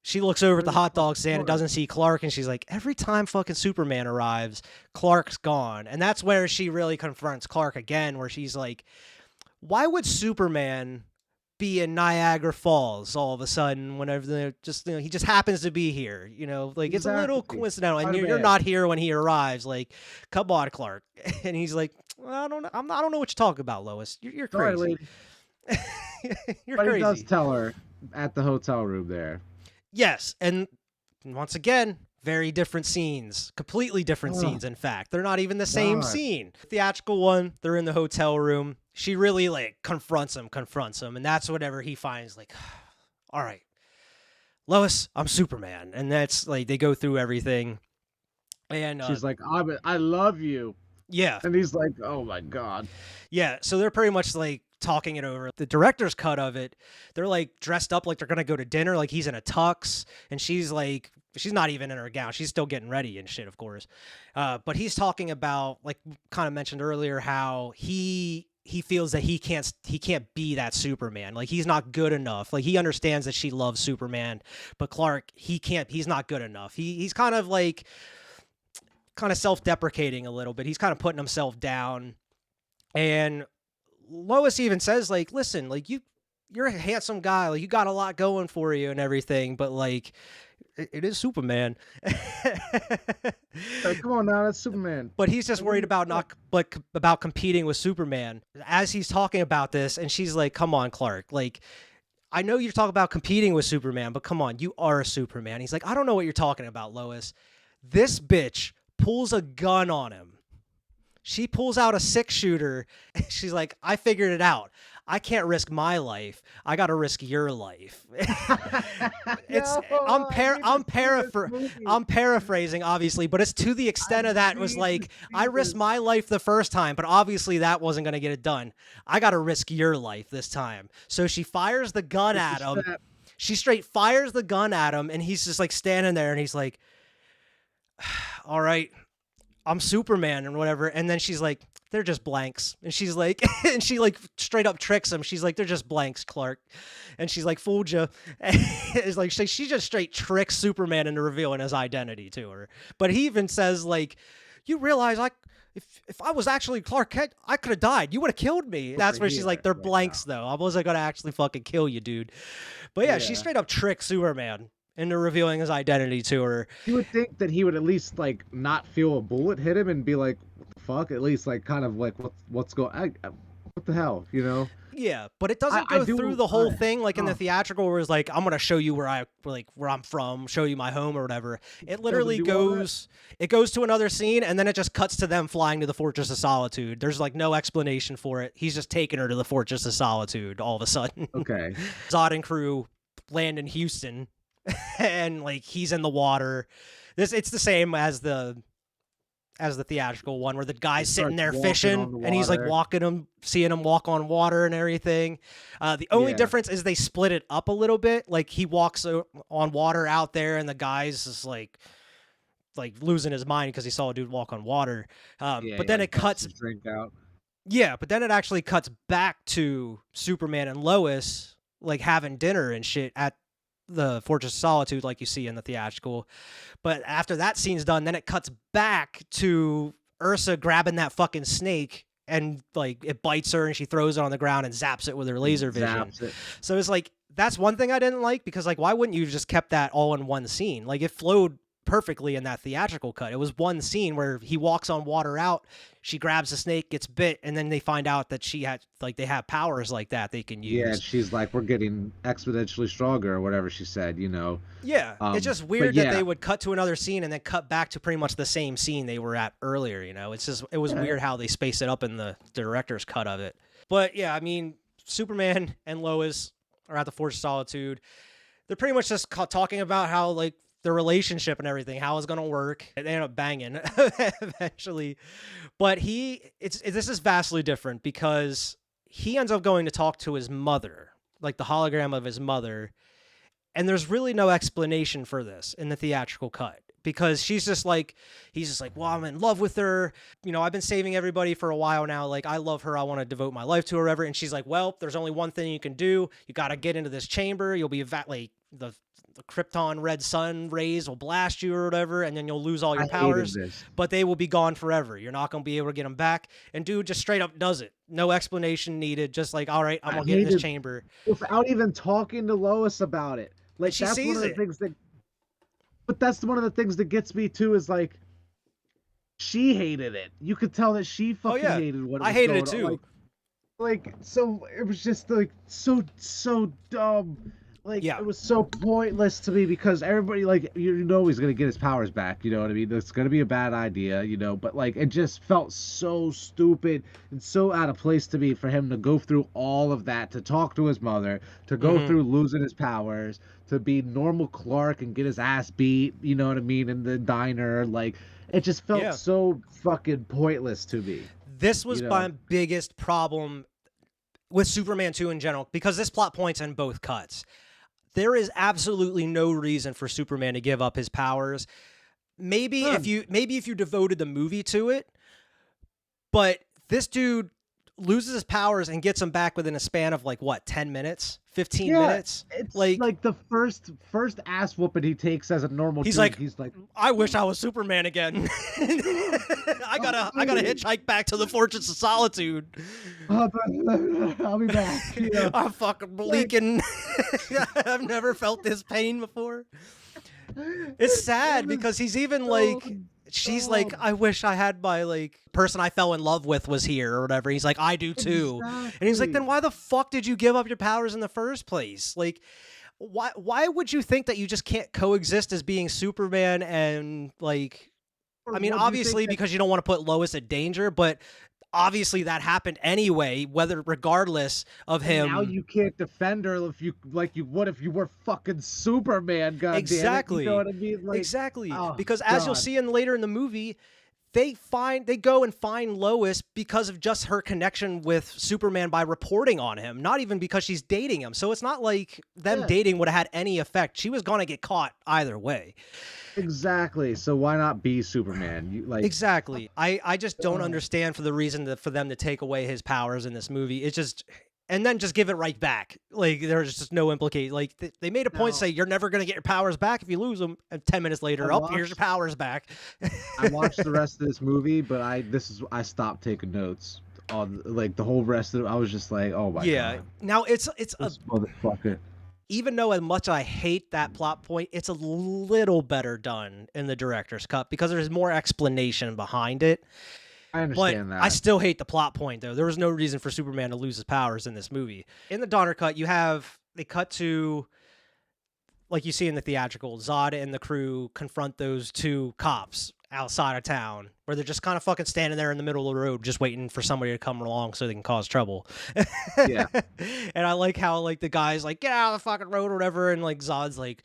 she looks over at the hot dog stand and doesn't see Clark, and she's like, every time fucking Superman arrives, Clark's gone. And that's where she really confronts Clark again, where she's like, why would Superman be in Niagara Falls all of a sudden whenever they're just, he just happens to be here, like it's a little coincidental, and you're not here when he arrives. Like, come on, Clark. And he's like, well, I don't know what you're talking about, Lois. You're crazy. You're but crazy. He does tell her at the hotel room there. Yes, and once again, very different scenes, completely different scenes. In fact, they're not even the same scene. Theatrical one, they're in the hotel room. She really like confronts him, and that's whatever he finds. Like, all right, Lois, I'm Superman, and that's like they go through everything, and she's like, I love you. Yeah, and he's like, oh my God. Yeah, so they're pretty much like talking it over. The director's cut of it, they're like dressed up like they're gonna go to dinner. Like he's in a tux, and she's like, she's not even in her gown. She's still getting ready and shit, of course. But he's talking about, like kind of mentioned earlier, how he feels that he can't be that Superman. Like he's not good enough. Like he understands that she loves Superman, but Clark, he's not good enough. He's kind of like self-deprecating a little bit. He's kind of putting himself down. And Lois even says, like, listen, like you're a handsome guy. Like you got a lot going for you and everything, but like it is Superman. Like, come on now, that's Superman. But he's just worried about about competing with Superman. As he's talking about this, and she's like, come on, Clark, like, I know you're talking about competing with Superman, but come on, you are a Superman. He's like, I don't know what you're talking about, Lois. This bitch pulls a gun on him. She pulls out a 6-shooter. She's like, I figured it out. I can't risk my life. I got to risk your life. I'm paraphrasing, obviously, but it's to the extent of that. It was like, I risked my life the first time, but obviously that wasn't going to get it done. I got to risk your life this time. So she fires the gun at him. She straight fires the gun at him, and he's just like standing there, and he's like, all right, I'm Superman and whatever. And then she's like, they're just blanks. And she's like, and she like straight up tricks him. She's like, they're just blanks, Clark. And she's like, fooled you. It's like, she just straight tricks Superman into revealing his identity to her. But he even says, like, you realize if I was actually Clark Kent, I could have died. You would have killed me. That's where she's like, they're blanks though. I wasn't going to actually fucking kill you, dude. But yeah, she straight up tricks Superman. into revealing his identity to her. You would think that he would at least like not feel a bullet hit him and be like, "What the fuck?" At least like kind of like what's going? What the hell? You know? Yeah, but it doesn't I go do. through the whole thing like in the Oh. theatrical where it's like I'm gonna show you where I'm from, show you my home or whatever. It literally do all that? goes to another scene and then it just cuts to them flying to the Fortress of Solitude. There's like no explanation for it. He's just taking her to the Fortress of Solitude all of a sudden. Okay. Zod and crew land in Houston and like he's in the water. It's the same as the theatrical one where the guy's sitting there fishing and he's like seeing him walk on water and everything. The only difference is they split it up a little bit. Like he walks on water out there and the guy's just like losing his mind because he saw a dude walk on water. But then it cuts. Drink out. Yeah, but then it actually cuts back to Superman and Lois like having dinner and shit at the Fortress of Solitude like you see in the theatrical. But after that scene's done, then it cuts back to Ursa grabbing that fucking snake and like it bites her and she throws it on the ground and zaps it with her laser vision. So it's like that's one thing I didn't like because like why wouldn't you just kept that all in one scene? Like it flowed perfectly in that theatrical cut. It was one scene where he walks on water out, she grabs the snake, gets bit, and then they find out that they have powers like that they can use. Yeah, she's like, we're getting exponentially stronger or whatever she said, you know. Yeah, it's just weird that they would cut to another scene and then cut back to pretty much the same scene they were at earlier, you know. It was weird how they spaced it up in the director's cut of it. But yeah, I mean, Superman and Lois are at the Fortress of Solitude. They're pretty much just talking about how like the relationship and everything, how it's gonna work. They end up banging eventually, but this is vastly different because he ends up going to talk to his mother, like the hologram of his mother, and there's really no explanation for this in the theatrical cut because he's just like, well, I'm in love with her. You know, I've been saving everybody for a while now. Like, I love her. I want to devote my life to her, whatever. And she's like, well, there's only one thing you can do. You got to get into this chamber. You'll be the Krypton red sun rays will blast you or whatever, and then you'll lose all your powers, but they will be gone forever. You're not going to be able to get them back. And dude just straight up does it. No explanation needed. Just like, all right, I'm going to get in this chamber. Without even talking to Lois about it. Like, she that's sees one of the things that... But that's one of the things that gets me, too, is like, she hated it. You could tell that she fucking hated what it was. I hated it, too. Like, so, it was just, like, so dumb. Like, it was so pointless to me because everybody, like, you know he's going to get his powers back, you know what I mean? It's going to be a bad idea, you know, but, like, it just felt so stupid and so out of place to me for him to go through all of that, to talk to his mother, to go through losing his powers, to be normal Clark and get his ass beat, you know what I mean, in the diner. Like, it just felt so fucking pointless to me. This was my biggest problem with Superman 2 in general, because this plot point's in both cuts. There is absolutely no reason for Superman to give up his powers. Maybe if you devoted the movie to it, but this dude loses his powers and gets them back within a span of like what, 10 minutes, 15 minutes. It's like the first ass whooping he takes as a normal. He's like, I wish I was Superman again. I gotta hitchhike back to the Fortress of Solitude. I'll be back. You know? I'm fucking bleaking. I've never felt this pain before. It's sad because he's even like, she's like, I wish I had my like person I fell in love with was here or whatever. He's like, I do too. And he's like, then why the fuck did you give up your powers in the first place? Like, why would you think that you just can't coexist as being Superman and like, I mean, obviously because you don't want to put Lois in danger, but obviously that happened anyway, regardless of him. Now you can't defend her if you would if you were fucking Superman. God exactly. Damn it. You know what I mean? Like, exactly. Because as you'll see later in the movie, they go and find Lois because of just her connection with Superman by reporting on him, not even because she's dating him. So it's not like them dating would have had any effect. She was going to get caught either way. Exactly. So why not be Superman? Exactly. I just don't understand for the reason for them to take away his powers in this movie. It's just, and then just give it right back. Like there's just no implication. Like they made a point to say you're never going to get your powers back if you lose them. And 10 minutes later, here's your powers back. I watched the rest of this movie, but I stopped taking notes on like the whole rest of it. I was just like, oh my god. Now it's this motherfucker. even though as much I hate that plot point, it's a little better done in the director's cut because there's more explanation behind it. I But understand I that. still hate the plot point, though. There was no reason for Superman to lose his powers in this movie. In the Donner cut, they cut to, like you see in the theatrical, Zod and the crew confront those two cops outside of town, where they're just kind of fucking standing there in the middle of the road, just waiting for somebody to come along so they can cause trouble. Yeah. And I like how, like, the guy's like, get out of the fucking road or whatever, and, like, Zod's like,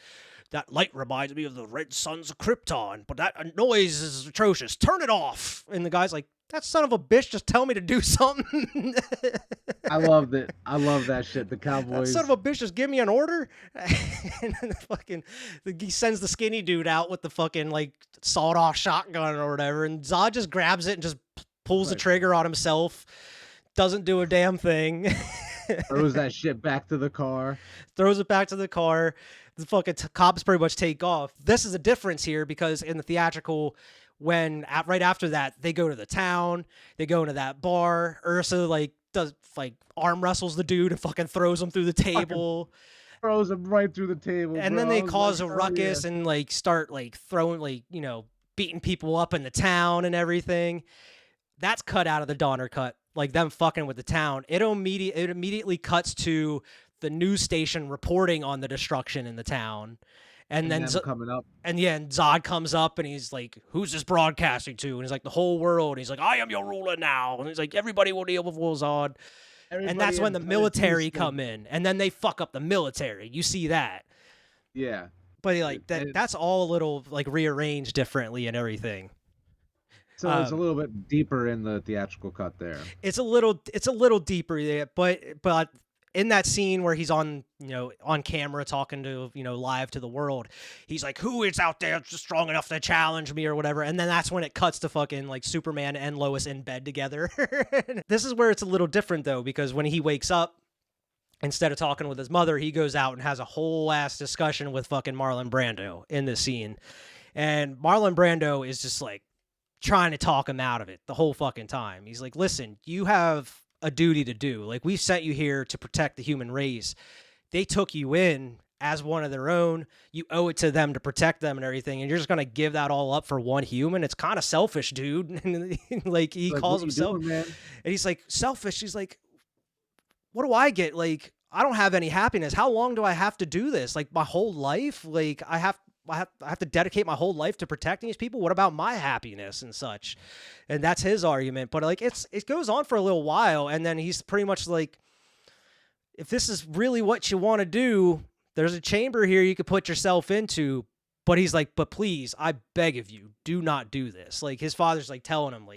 that light reminds me of the red suns of Krypton, but that noise is atrocious. Turn it off. And the guy's like, that son of a bitch just tell me to do something. I loved it. I love that shit. The That Cowboys. son of a bitch just give me an order. And then he sends the skinny dude out with the fucking, like, sawed off shotgun or whatever. And Zod just grabs it and just pulls the Right. trigger on himself. Doesn't do a damn thing. Throws that shit back to the car. Throws it back to the car. The fucking cops pretty much take off. This is a difference here because in the theatrical, right after that, they go to the town, they go into that bar. Ursa does arm wrestles the dude and fucking throws him through the table. Throws him right through the table. And bro. then I they was cause like, a "Oh, ruckus yeah." and start throwing beating people up in the town and everything. That's cut out of the Donner cut, like them fucking with the town. It immediately cuts to the news station reporting on the destruction in the town. And then them coming up. and Zod comes up and he's like, who's this broadcasting to? And he's like, the whole world. And he's like, I am your ruler now. And he's like, everybody will kneel before Zod. And that's when the military come in. And then they fuck up the military. You see that. Yeah. But that's all a little rearranged differently and everything. So it's a little bit deeper in the theatrical cut there. It's a little deeper there, but in that scene where he's on camera talking to, live to the world, he's like, who is out there strong enough to challenge me or whatever. And then that's when it cuts to fucking Superman and Lois in bed together. This is where it's a little different though, because when he wakes up, instead of talking with his mother, he goes out and has a whole ass discussion with fucking Marlon Brando in this scene. And Marlon Brando is just trying to talk him out of it the whole fucking time. He's like, listen, you have a duty to do. We sent you here to protect the human race. They took you in as one of their own. You owe it to them to protect them and everything. And you're just going to give that all up for one human. It's kind of selfish, dude. And he calls himself, doing, man? And he's like, selfish. He's like, what do I get? I don't have any happiness. How long do I have to do this? My whole life? I have to dedicate my whole life to protecting these people. What about my happiness and such? And that's his argument. But it goes on for a little while, and then he's pretty much like, if this is really what you want to do, there's a chamber here you could put yourself into. But he's like, but please, I beg of you, do not do this. His father's telling him,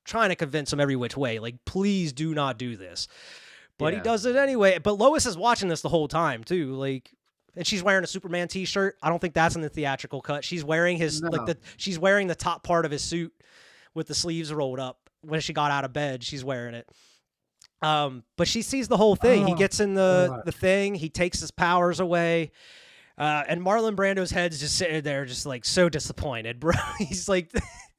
trying to convince him every which way, please do not do this. But he does it anyway. But Lois is watching this the whole time too. And she's wearing a Superman t-shirt. I don't think that's in the theatrical cut. She's wearing she's wearing the top part of his suit with the sleeves rolled up. When she got out of bed, she's wearing it. But she sees the whole thing. He gets in the thing. He takes his powers away. And Marlon Brando's head's just sitting there just so disappointed, bro. He's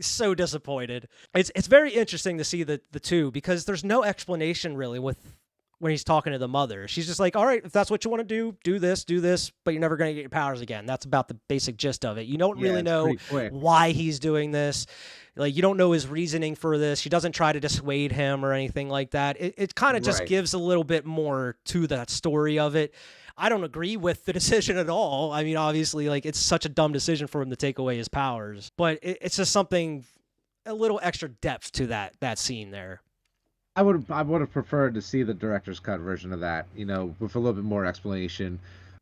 so disappointed. It's very interesting to see the two, because there's no explanation really when he's talking to the mother. She's just like, all right, if that's what you want to do this, but you're never going to get your powers again. That's about the basic gist of it. You don't really know why he's doing this. You don't know his reasoning for this. She doesn't try to dissuade him or anything like that. It kind of just gives a little bit more to that story of it. I don't agree with the decision at all. I mean, obviously, it's such a dumb decision for him to take away his powers. But it's just something, a little extra depth to that scene there. I would have preferred to see the director's cut version of that, with a little bit more explanation.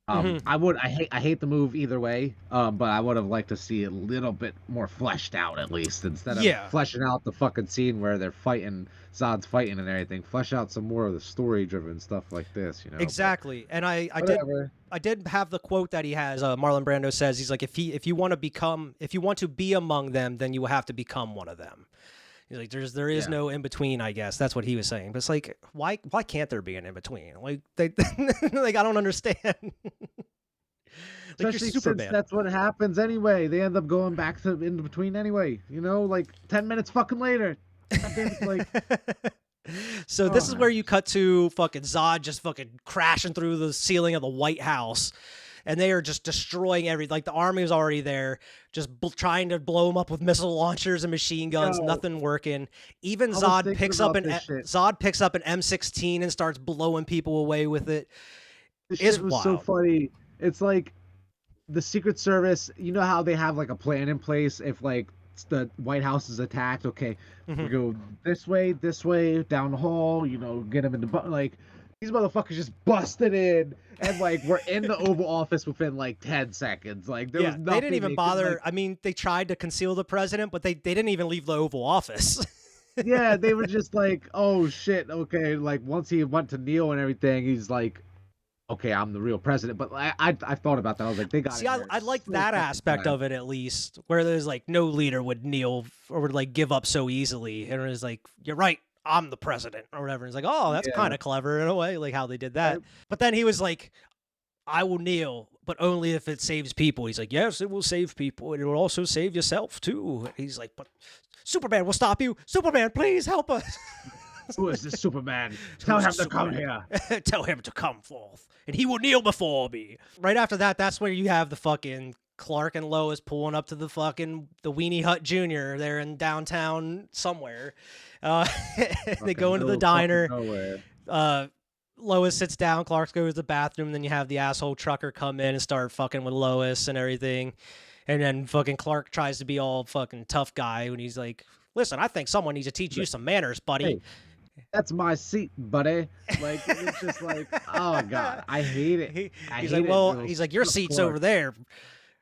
I hate the move either way, but I would have liked to see a little bit more fleshed out, at least, instead of fleshing out the fucking scene where they're fighting, Zod's fighting and everything. Flesh out some more of the story driven stuff like this, Exactly. And I did have the quote that he has. Marlon Brando says, he's like, if you want to be among them, then you will have to become one of them. He's like, there is no in between, I guess. That's what he was saying. But it's why can't there be an in between? They I don't understand. Especially since that's what happens anyway. They end up going back to in between anyway. 10 minutes fucking later. So this is where you cut to fucking Zod just fucking crashing through the ceiling of the White House. And they are just destroying like the army is already there, just trying to blow them up with missile launchers and machine guns, nothing working. Even Zod picks up an M16 and starts blowing people away with it. This shit was so funny. It's like the Secret Service, you know how they have like a plan in place if like the White House is attacked, okay, we go this way, down the hall, you know, get them in the like these motherfuckers just busted in and like we're in the Oval Office within like 10 seconds. Like there was nothing they didn't even bother. I mean, they tried to conceal the president, but they didn't even leave the Oval Office. Yeah, they were just like, oh shit, okay. Like once he went to kneel and everything, he's like, okay, I'm the real president. But I thought about that. I was like, they got. See, I like that aspect of it at least, where there's like no leader would kneel or would like give up so easily, and it was like, you're right, I'm the president or whatever. And it's like, oh, that's kind of clever in a way, like how they did that. But then he was like, I will kneel, but only if it saves people. He's like, yes, it will save people, and it will also save yourself too. And he's like, but Superman will stop you. Superman, please help us. Who is this Superman? Tell him to come here. Tell him to come forth, and he will kneel before me. Right after that, that's where you have the fucking Clark and Lois pulling up to the Weenie Hut Jr. They're in downtown somewhere. They go into the diner. Lois sits down, Clark goes to the bathroom, and then you have the asshole trucker come in and start fucking with Lois and everything. And then fucking Clark tries to be all fucking tough guy when he's like, listen, I think someone needs to teach you some manners, buddy. Hey, that's my seat, buddy. Like, it's just like, oh god, I hate it. He's like, your seat's over there.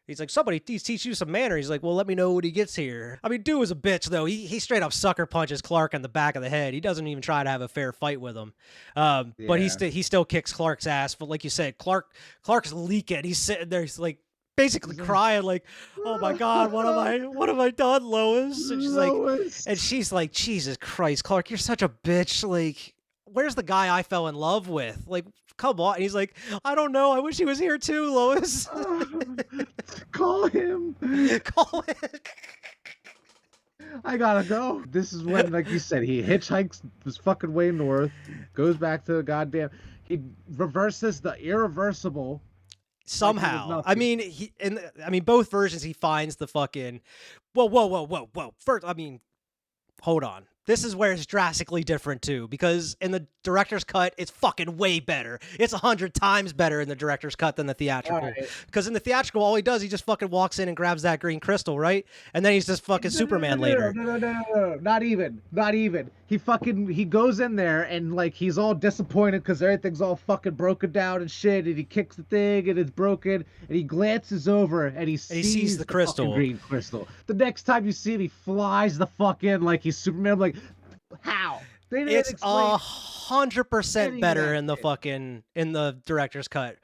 He's like, somebody teach you some manners. He's like, well, let me know when he gets here. I mean, dude is a bitch, though. He straight up sucker punches Clark in the back of the head. He doesn't even try to have a fair fight with him. But he still kicks Clark's ass. But like you said, Clark's leaking. He's sitting there. He's like basically crying, like, oh my god, what have I done, Lois? And she's like, Jesus Christ, Clark, you're such a bitch. Like, where's the guy I fell in love with? Like, come on. And he's like, I don't know. I wish he was here too, Lois. Call him. Call him. I gotta go. This is when, like you said, he hitchhikes his fucking way north, goes back to the goddamn. He reverses the irreversible. Somehow. I mean, both versions he finds the fucking. Whoa. First, I mean, hold on. This is where it's drastically different too, because in the director's cut, it's fucking way better. It's 100 times better in the director's cut than the theatrical. Because in the theatrical, all he does, he just fucking walks in and grabs that green crystal, right? And then he's just fucking Superman later. No, not even. He goes in there and like he's all disappointed because everything's all fucking broken down and shit, and he kicks the thing and it's broken, and he glances over and he sees the crystal, green crystal. The next time you see him, he flies the fuck in like he's Superman. I'm like, how? It's 100% better in the director's cut.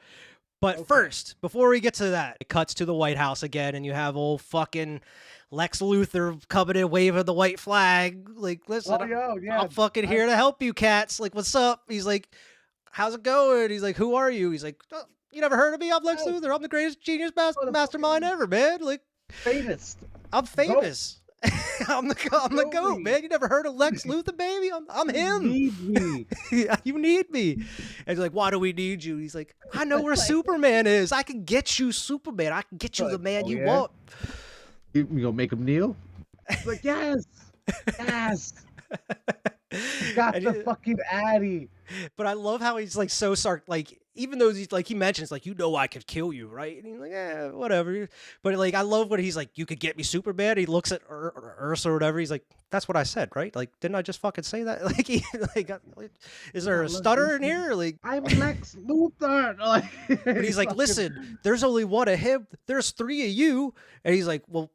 But first, before we get to that, it cuts to the White House again, and you have old fucking Lex Luthor coming in waving the white flag. Like, listen, I'm fucking here to help you cats. Like, what's up? He's like, how's it going? He's like, who are you? He's like, oh, you never heard of me? I'm Lex Luthor. I'm the greatest genius mastermind ever, man. Like, famous. I'm famous. I'm the goat, man. You never heard of Lex Luthor, baby? I'm him. You need me. You need me. And he's like, why do we need you? He's like, I know where Superman is. I can get you Superman. I can get you the man you want. You gonna make him kneel? He's like, yes. Got the fucking Addy. But I love how he's like so like, even though he's like, he mentions like, you know, I could kill you, right? And he's like, yeah, whatever. But like, I love when he's like, you could get me Superman. He looks at Ursa or whatever. He's like, that's what I said, right? Like, didn't I just fucking say that? Like, is there a stutter in here? Like, I'm Lex Luthor. But he's like, listen, there's only one of him. There's 3 of you. And he's like, well,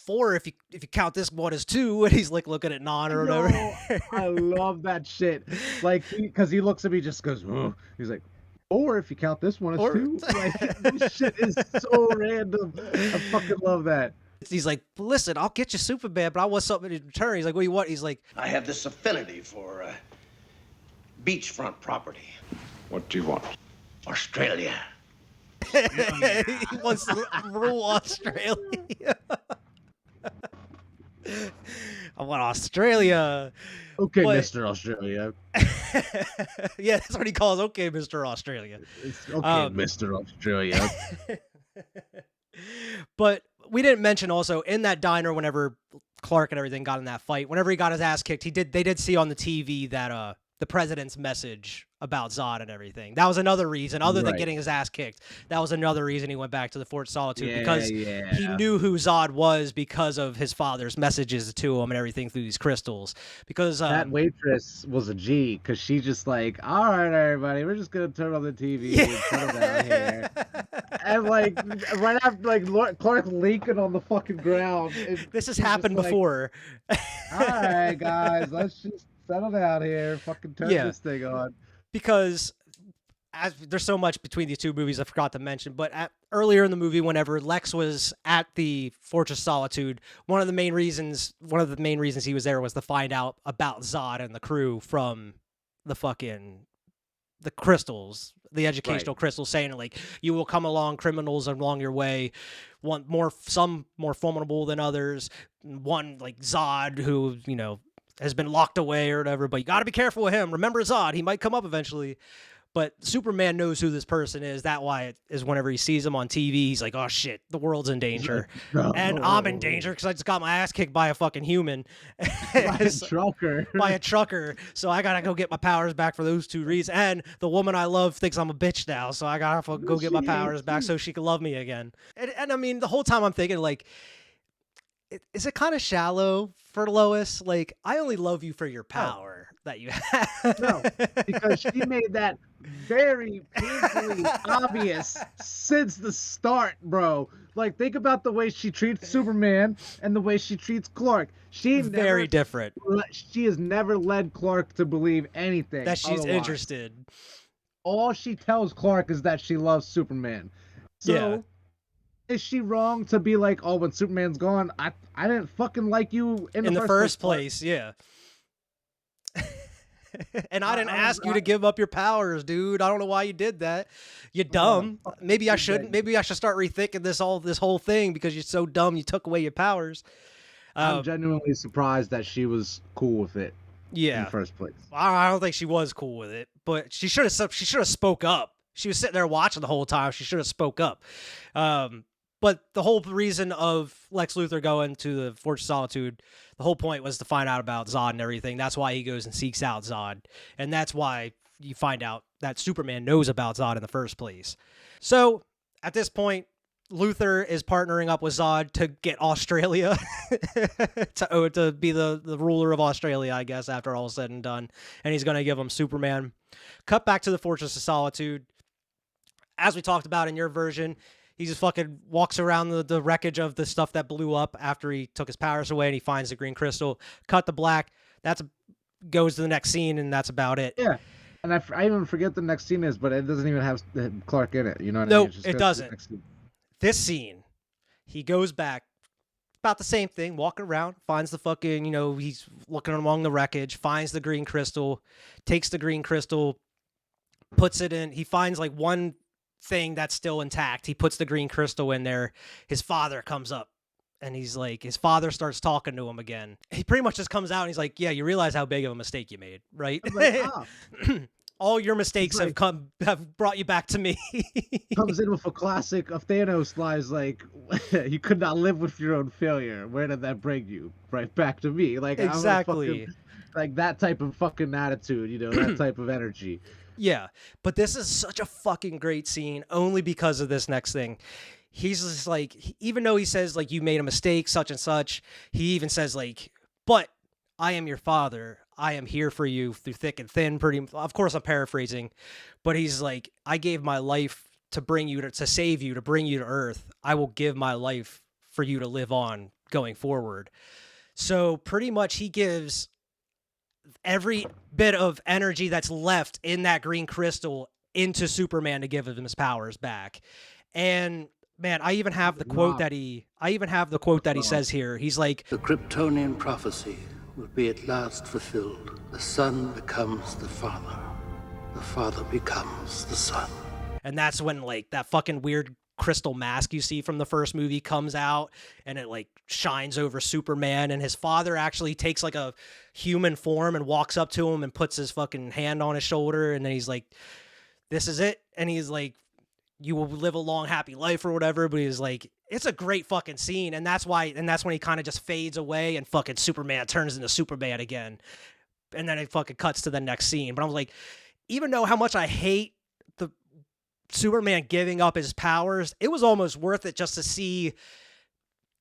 4 if you count this one as 2, and he's like looking at Non or whatever. I love that shit. Like, because he looks at me, just goes, oh. He's like, 4 if you count this one as 2. Like, this shit is so random. I fucking love that. He's like, listen, I'll get you Superman, but I want something in return. He's like, what do you want? He's like, I have this affinity for beachfront property. What do you want? Australia. He wants to rule Australia. I want Australia. Okay, But Mr. Australia. yeah, that's what he calls. Okay, Mr. Australia. It's okay, Um, Mr. Australia. But we didn't mention also in that diner whenever Clark and everything got in that fight, whenever he got his ass kicked, they did see on the TV that the president's message about Zod and everything. That was another reason, other than Right. getting his ass kicked. That was another reason he went back to the Fort Solitude, because he Yeah. knew who Zod was because of his father's messages to him and everything through these crystals. Because That waitress was a G, because she just like, all right, everybody, we're just gonna turn on the TV and settle down here. And like right after Clark leaking on the fucking ground. this has she's happened just like, before. all right, guys, let's just settle down here. Fucking turn Yeah. this thing on. Because there's so much between these two movies I forgot to mention, but earlier in the movie, whenever Lex was at the Fortress Solitude, one of the main reasons he was there was to find out about Zod and the crew from the crystals, the educational crystals, saying like, you will come along criminals along your way, some more formidable than others, one like Zod who has been locked away or whatever, but you got to be careful with him. Remember Zod, he might come up eventually. But Superman knows who this person is. That why it is whenever he sees him on TV, he's like, oh shit, the world's in danger. No. And I'm in danger because I just got my ass kicked by a fucking human. By a trucker. By a trucker. So I gotta go get my powers back for those two reasons. And the woman I love thinks I'm a bitch now, so I gotta go get my powers back so she can love me again. And I mean, the whole time I'm thinking, like, is it kind of shallow for Lois? Like, I only love you for your power that you have. No, because she made that very painfully obvious since the start, bro. Like, think about the way she treats Superman and the way she treats Clark. Very different. She has never led Clark to believe anything That she's otherwise. interested. All she tells Clark is that she loves Superman. So, Yeah. is she wrong to be like, oh, when Superman's gone, I didn't fucking like you in the first place, yeah. And I didn't ask you to give up your powers, dude. I don't know why you did that. You dumb. Maybe I shouldn't. Maybe I should start rethinking this whole thing because you're so dumb. You took away your powers. I'm genuinely surprised that she was cool with it. Yeah. In the first place. I don't think she was cool with it, but she should have spoke up. She was sitting there watching the whole time. She should have spoke up. But the whole reason of Lex Luthor going to the Fortress of Solitude, the whole point was to find out about Zod and everything. That's why he goes and seeks out Zod. And that's why you find out that Superman knows about Zod in the first place. So at this point, Luthor is partnering up with Zod to get Australia to be the ruler of Australia, I guess, after all is said and done. And he's going to give him Superman. Cut back to the Fortress of Solitude. As we talked about in your version, he just fucking walks around the wreckage of the stuff that blew up after he took his powers away, and he finds the green crystal. Cut to black. Goes to the next scene, and that's about it. Yeah. And I even forget the next scene is, but it doesn't even have Clark in it. You know what I Nope, mean? Just it goes to the doesn't. next scene. This scene, he goes back, about the same thing, walking around, finds the fucking, he's looking along the wreckage, finds the green crystal, takes the green crystal, puts it in. He finds like one thing that's still intact. He puts the green crystal in there. His father comes up and his father starts talking to him again. He pretty much just comes out and he's like, yeah, you realize how big of a mistake you made, right? Like, all your mistakes have brought you back to me. Comes in with a classic of Thanos lines like, you could not live with your own failure. Where did that bring you? Right back to me. Like, exactly. Like that type of fucking attitude, that type of energy. Yeah, but this is such a fucking great scene only because of this next thing. He's just like, even though he says like, you made a mistake, such and such, he even says like, but I am your father. I am here for you through thick and thin. Of course, I'm paraphrasing, but he's like, I gave my life to bring you to save you, to bring you to Earth. I will give my life for you to live on going forward. So pretty much he gives every bit of energy that's left in that green crystal into Superman to give him his powers back. And man, I even have the quote that he says here. He's like, the Kryptonian prophecy will be at last fulfilled. The son becomes the father. The father becomes the son. And that's when like that fucking weird crystal mask you see from the first movie comes out, and it like shines over Superman, and his father actually takes like a human form and walks up to him and puts his fucking hand on his shoulder, and then he's like, this is it, and he's like, you will live a long happy life or whatever. But he's like, it's a great fucking scene, and that's when he kind of just fades away and fucking Superman turns into Superman again, and then it fucking cuts to the next scene. But I was like, even though how much I hate the Superman giving up his powers, it was almost worth it just to see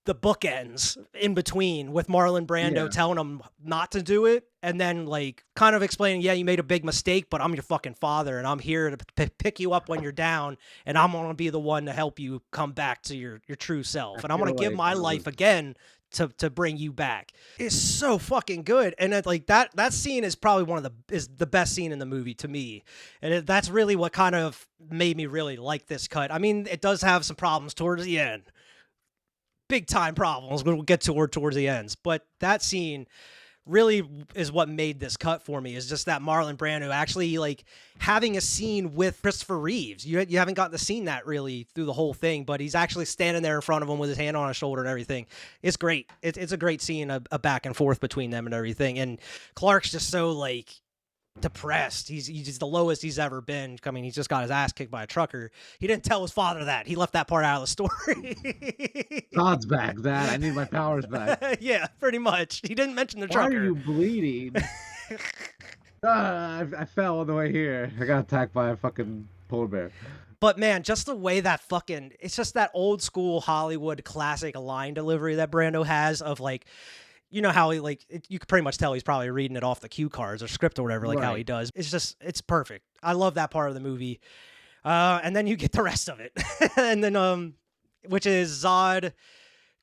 the bookends in between with Marlon Brando telling him not to do it, and then like kind of explaining, yeah, you made a big mistake, but I'm your fucking father, and I'm here to pick you up when you're down, and I'm gonna be the one to help you come back to your true self, and I'm gonna give my life again to bring you back. It's so fucking good, and it, like that scene is probably is the best scene in the movie to me, and that's really what kind of made me really like this cut. I mean, it does have some problems towards the end. Big time problems we'll get towards the ends, but that scene really is what made this cut for me, is just that Marlon Brando actually like having a scene with Christopher Reeves. You haven't gotten to see that really through the whole thing, but he's actually standing there in front of him with his hand on his shoulder and everything. It's great. It's a great scene, a back and forth between them and everything. And Clark's just so like depressed. He's just the lowest he's ever been. I mean, he's just got his ass kicked by a trucker. He didn't tell his father that. He left that part out of the story. God's back, Dad. I need my powers back. Yeah, pretty much. He didn't mention the Why trucker. are you bleeding? I fell on the way here. I got attacked by a fucking polar bear. But man, just the way that fucking, it's just that old school Hollywood classic line delivery that Brando has of like, you know how he like, you could pretty much tell he's probably reading it off the cue cards or script or whatever, like how he does. It's perfect. I love that part of the movie. And then you get the rest of it. And then, which is Zod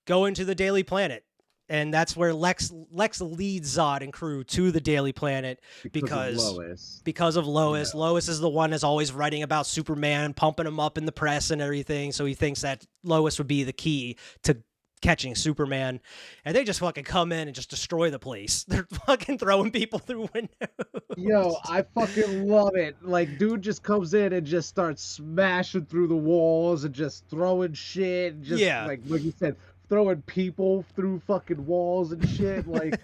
going to the Daily Planet. And that's where Lex leads Zod and crew to the Daily Planet because of Lois. Yeah. Lois is the one that's always writing about Superman, pumping him up in the press and everything. So he thinks that Lois would be the key to catching Superman, and they just fucking come in and just destroy the place. They're fucking throwing people through windows. Yo, I fucking love it. Like, dude just comes in and just starts smashing through the walls and just throwing shit. Just, like you said, throwing people through fucking walls and shit. Like,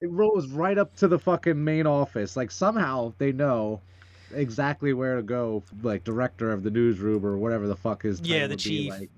it rolls right up to the fucking main office. Like, somehow they know exactly where to go. Like, director of the newsroom or whatever the fuck his title the chief. Like,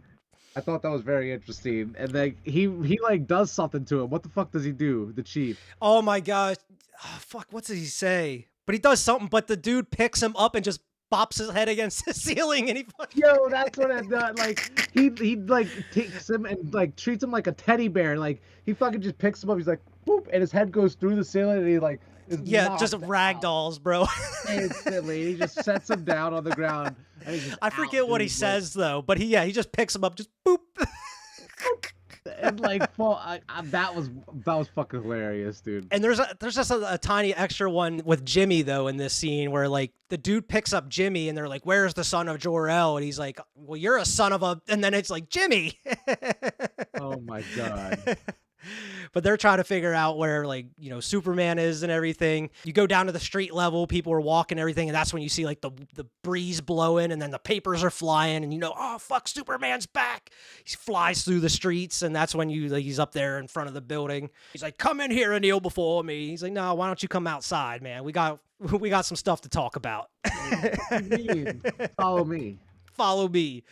I thought that was very interesting. And like he like does something to him. What the fuck does he do? The chief. Oh my gosh. Oh, fuck, what does he say? But he does something, but the dude picks him up and just bops his head against the ceiling, and he fucking... Yo, that's what I done. Like he like takes him and like treats him like a teddy bear. Like he fucking just picks him up, he's like boop, and his head goes through the ceiling, and he like just ragdolls, bro. Instantly. He just sets him down on the ground. I forget what he says though, but he just picks him up, just boop. And like that was fucking hilarious, dude. And there's just a tiny extra one with Jimmy though in this scene where like the dude picks up Jimmy and they're like, "Where's the son of Jor-El?" And he's like, "Well, you're a son of a," and then it's like Jimmy. Oh my god. But they're trying to figure out where, like, you know, Superman is and everything. You go down to the street level, people are walking and everything, and that's when you see, like, the breeze blowing, and then the papers are flying, and you know, oh, fuck, Superman's back. He flies through the streets, and that's when he's up there in front of the building. He's like, "Come in here and kneel before me." He's like, "No, why don't you come outside, man? We got some stuff to talk about." Follow me. Follow me.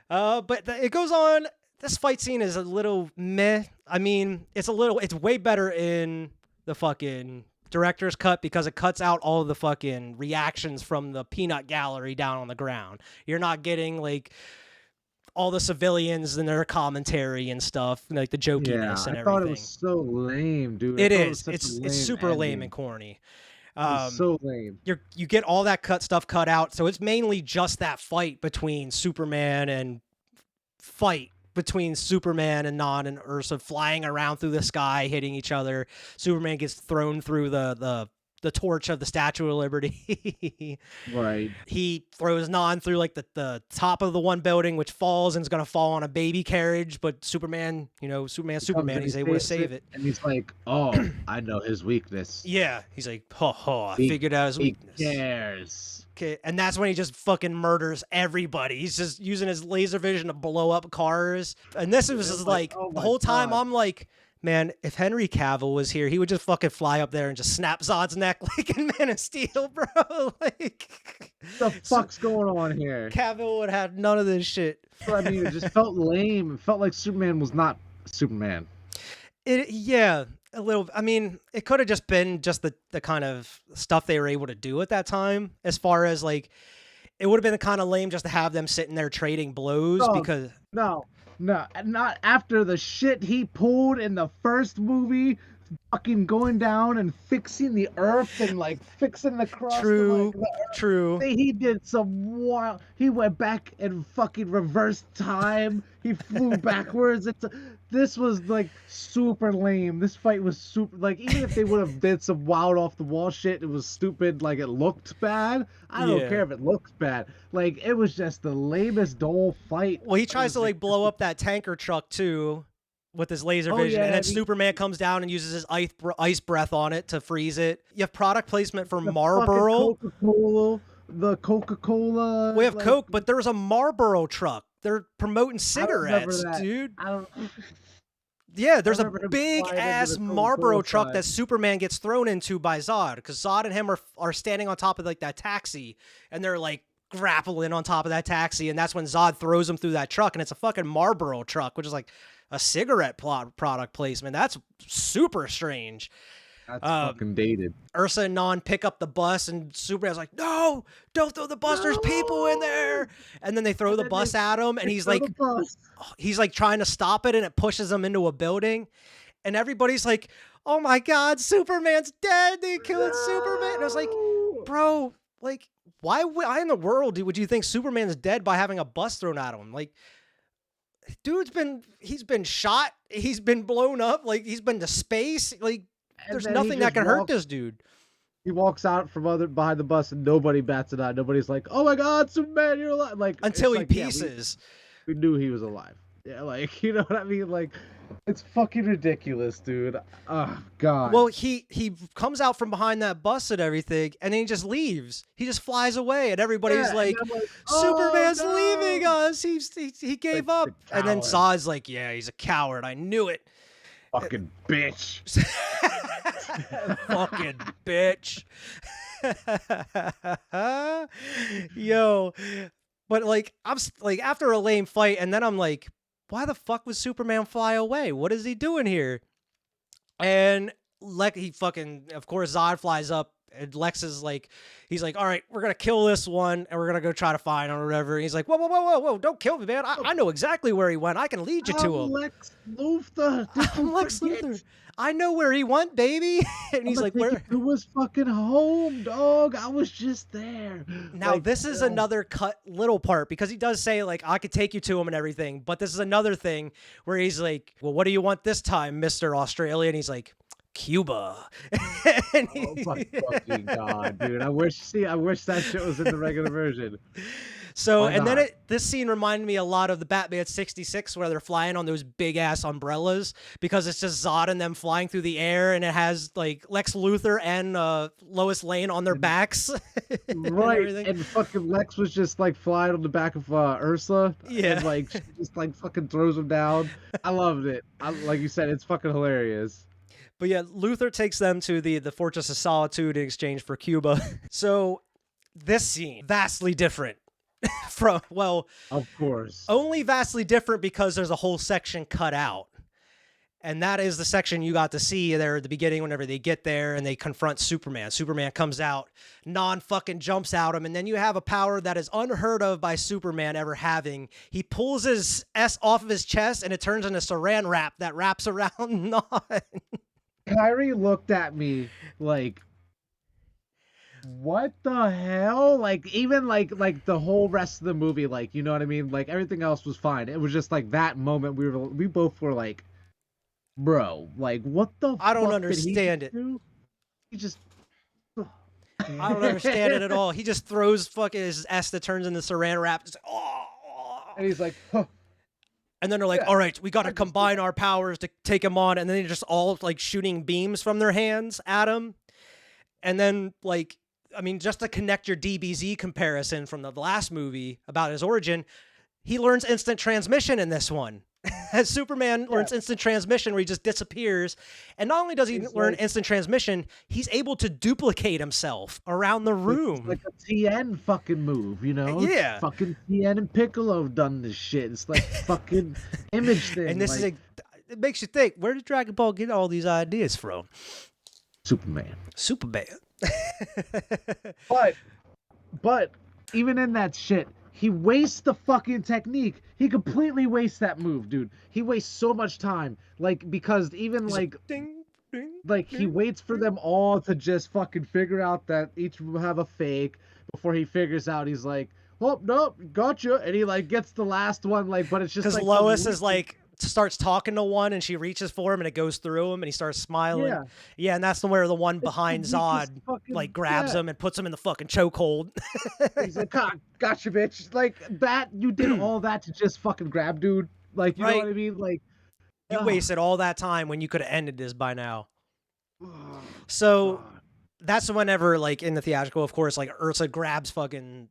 But it goes on. This fight scene is a little meh. I mean, it's way better in the fucking director's cut because it cuts out all of the fucking reactions from the peanut gallery down on the ground. You're not getting like all the civilians and their commentary and stuff, like the jokiness and everything. I thought it was so lame, dude. It is. It's super lame and corny. So lame. You get all that stuff cut out, so it's mainly just that fight between Superman and Non and Ursa flying around through the sky, hitting each other. Superman gets thrown through the the torch of the Statue of Liberty. Right. He throws Non through like the top of the one building, which falls and is gonna fall on a baby carriage. But Superman, Superman, he's able to save it. And he's like, "Oh, I know his weakness. Yeah, he's like, I figured out his weakness. He cares." Okay, and that's when he just fucking murders everybody. He's just using his laser vision to blow up cars. And this was just like oh the my whole time God. I'm like, man, if Henry Cavill was here, he would just fucking fly up there and just snap Zod's neck like in Man of Steel, bro. Like, What the fuck's going on here? Cavill would have none of this shit. I mean, it just felt lame. It felt like Superman was not Superman. Yeah, a little. I mean, it could have just been just the kind of stuff they were able to do at that time. As far as like, it would have been kind of lame just to have them sitting there trading blows because No, not after the shit he pulled in the first movie, fucking going down and fixing the Earth and like fixing the crust. True, and, like, the Earth. true. He did some wild. He went back and fucking reversed time. He flew backwards. This was like super lame. This fight was super like even if they would have did some wild off the wall shit, it was stupid. Like it looked bad. I don't care if it looks bad. Like it was just the lamest dull fight. Well, he tries to like blow up that tanker truck too with his laser vision, and then Superman comes down and uses his ice breath on it to freeze it. You have product placement for Marlboro. The Coca-Cola. We have Coke, but there's a Marlboro truck. They're promoting cigarettes, dude. Yeah, there's a big ass Marlboro truck that Superman gets thrown into by Zod, because Zod and him are standing on top of like that taxi, and they're like grappling on top of that taxi, and that's when Zod throws him through that truck, and it's a fucking Marlboro truck, which is like a cigarette product placement. That's super strange. That's fucking dated. Ursa and Non pick up the bus, and Superman's like, "No, don't throw the bus. There's people in there." And then they throw the bus at him, and he's like trying to stop it, and it pushes him into a building. And everybody's like, "Oh my God, Superman's dead. They killed Superman." And I was like, bro, like, why in the world would you think Superman's dead by having a bus thrown at him? Like, he's been shot. He's been blown up. Like, he's been to space. Like, there's nothing that can hurt this dude. He walks out from behind the bus and nobody bats an eye. Nobody's like, "Oh my God, Superman, you're alive!" Like until he pieces. We knew he was alive. Yeah, like you know what I mean. Like it's fucking ridiculous, dude. Oh God. Well, he comes out from behind that bus and everything, and then he just leaves. He just flies away, and everybody's like, "Superman's leaving us. He gave up." And then Zod's like, "Yeah, he's a coward. I knew it." Fucking bitch. Fucking bitch. Yo. But like I'm like after a lame fight, and then I'm like, why the fuck would Superman fly away? What is he doing here? And like he fucking, of course, Zod flies up, and Lex is like, he's like, "All right, we're gonna kill this one, and we're gonna go try to find him or whatever." And he's like, whoa, don't kill me, man. I know exactly where he went. I can lead you to him. Lex Luthor. I'm Lex Luthor. I know where he went, baby. And he's like, "Where?" It was fucking home, dog. I was just there. Now, like, this is another cut little part, because he does say, like, I could take you to him and everything. But this is another thing where he's like, "Well, what do you want this time, Mr. Australia?" And he's like, "Cuba." Oh my fucking God, dude. I wish that shit was in the regular version. So, and then this scene reminded me a lot of the Batman 66, where they're flying on those big ass umbrellas, because it's just Zod and them flying through the air, and it has like Lex Luthor and Lois Lane on their backs. Right. And fucking Lex was just like flying on the back of Ursa. Yeah. And like, she just like fucking throws him down. I loved it. Like you said, it's fucking hilarious. But yeah, Luthor takes them to the Fortress of Solitude in exchange for Cuba. So this scene, vastly different from, well, of course, only vastly different because there's a whole section cut out. And that is the section you got to see there at the beginning whenever they get there and they confront Superman. Superman comes out, fucking jumps out him, and then you have a power that is unheard of by Superman ever having. He pulls his S off of his chest, and it turns into saran wrap that wraps around Non. Kyrie looked at me like, what the hell? Like, even like the whole rest of the movie, like, you know what I mean? Like, everything else was fine. It was just like that moment we both were like, bro, like, what the I don't fuck understand did he it. He just I don't understand it at all. He just throws fucking his S that turns into saran wrap. Just, And he's like, huh. And then they're like, Yeah, all right, we got to I just- combine our powers to take him on. And then they're just all like shooting beams from their hands at him. And then like, I mean, just to connect your DBZ comparison from the last movie about his origin, he learns instant transmission in this one. As Superman learns instant transmission where he just disappears. And not only does he learn instant transmission, he's able to duplicate himself around the room. It's like a TN fucking move, you know? Yeah. Fucking TN and Piccolo have done this shit. It's like fucking image thing. And this is it makes you think, where did Dragon Ball get all these ideas from? Superman. Superman. But even in that shit, he wastes the fucking technique. He completely wastes that move, dude. He wastes so much time. Like, because even like Ding, ding, like he waits for them all to just fucking figure out that each of them have a fake before he figures out. He's like, oh nope, gotcha, and he like gets the last one, like, but it's just because like Lois is like starts talking to one and she reaches for him and it goes through him and he starts smiling. Yeah, and that's where the one behind the weakest Zod fucking- like grabs yeah. him and puts him in the fucking chokehold. He's like, "Ah, gotcha, bitch." Like that, you did all that to just fucking grab, dude. Like, you know what I mean? Like, You ugh. wasted all that time when you could have ended this by now. So that's whenever, like, in the theatrical, of course, like, Ursa grabs fucking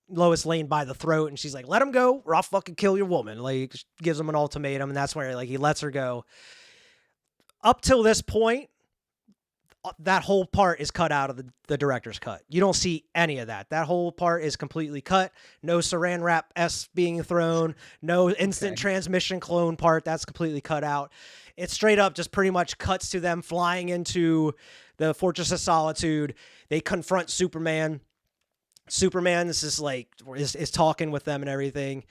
Lois Lane by the throat, and she's like, let him go, or I'll fucking kill your woman. Like, gives him an ultimatum, and that's where, like, he lets her go. Up till this point, that whole part is cut out of the director's cut. You don't see any of that. That whole part is completely cut. No saran wrap S being thrown. No instant transmission clone part. That's completely cut out. It straight up just pretty much cuts to them flying into the Fortress of Solitude. They confront Superman. Superman is talking with them and everything.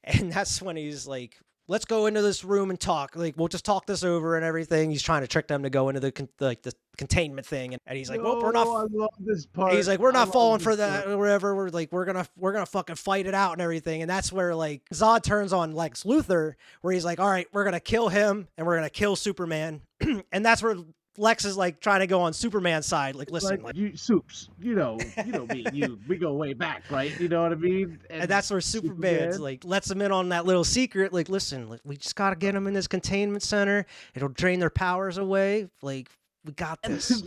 And that's when he's like, let's go into this room and talk. Like, we'll just talk this over and everything. He's trying to trick them to go into the containment thing, and he's like, "Well, we're not." I love this part. He's like, "We're I not love falling this for that part. or whatever. We're gonna fucking fight it out and everything." And that's where like Zod turns on Lex Luthor, where he's like, "All right, we're gonna kill him and we're gonna kill Superman," and that's where Lex is like trying to go on Superman's side. Like, listen, Like, you Soups, you know me, you, we go way back, right? You know what I mean? and that's where Superman's like lets him in on that little secret. Like, listen, we just gotta get them in this containment center. It'll drain their powers away. Like, we got this.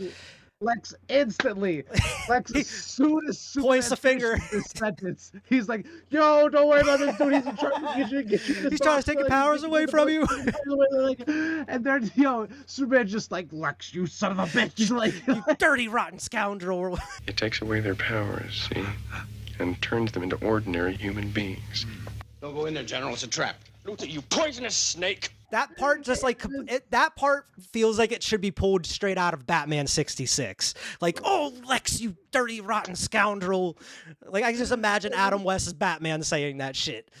Lex instantly. Lex as soon as Superman Points the finger. finishes this sentence, he's like, "Yo, don't worry about this dude. He's trying to get you He's trying to take your powers away from you." And they're, Superman just like, "Lex, you son of a bitch." He's like, You dirty, rotten scoundrel. It takes away their powers, see, and turns them into ordinary human beings. Don't go in there, General. It's a trap. Luther, you poisonous snake! That part just like that part feels like it should be pulled straight out of Batman 66. Like, oh, Lex, you dirty, rotten scoundrel. Like, I can just imagine Adam West as Batman saying that shit.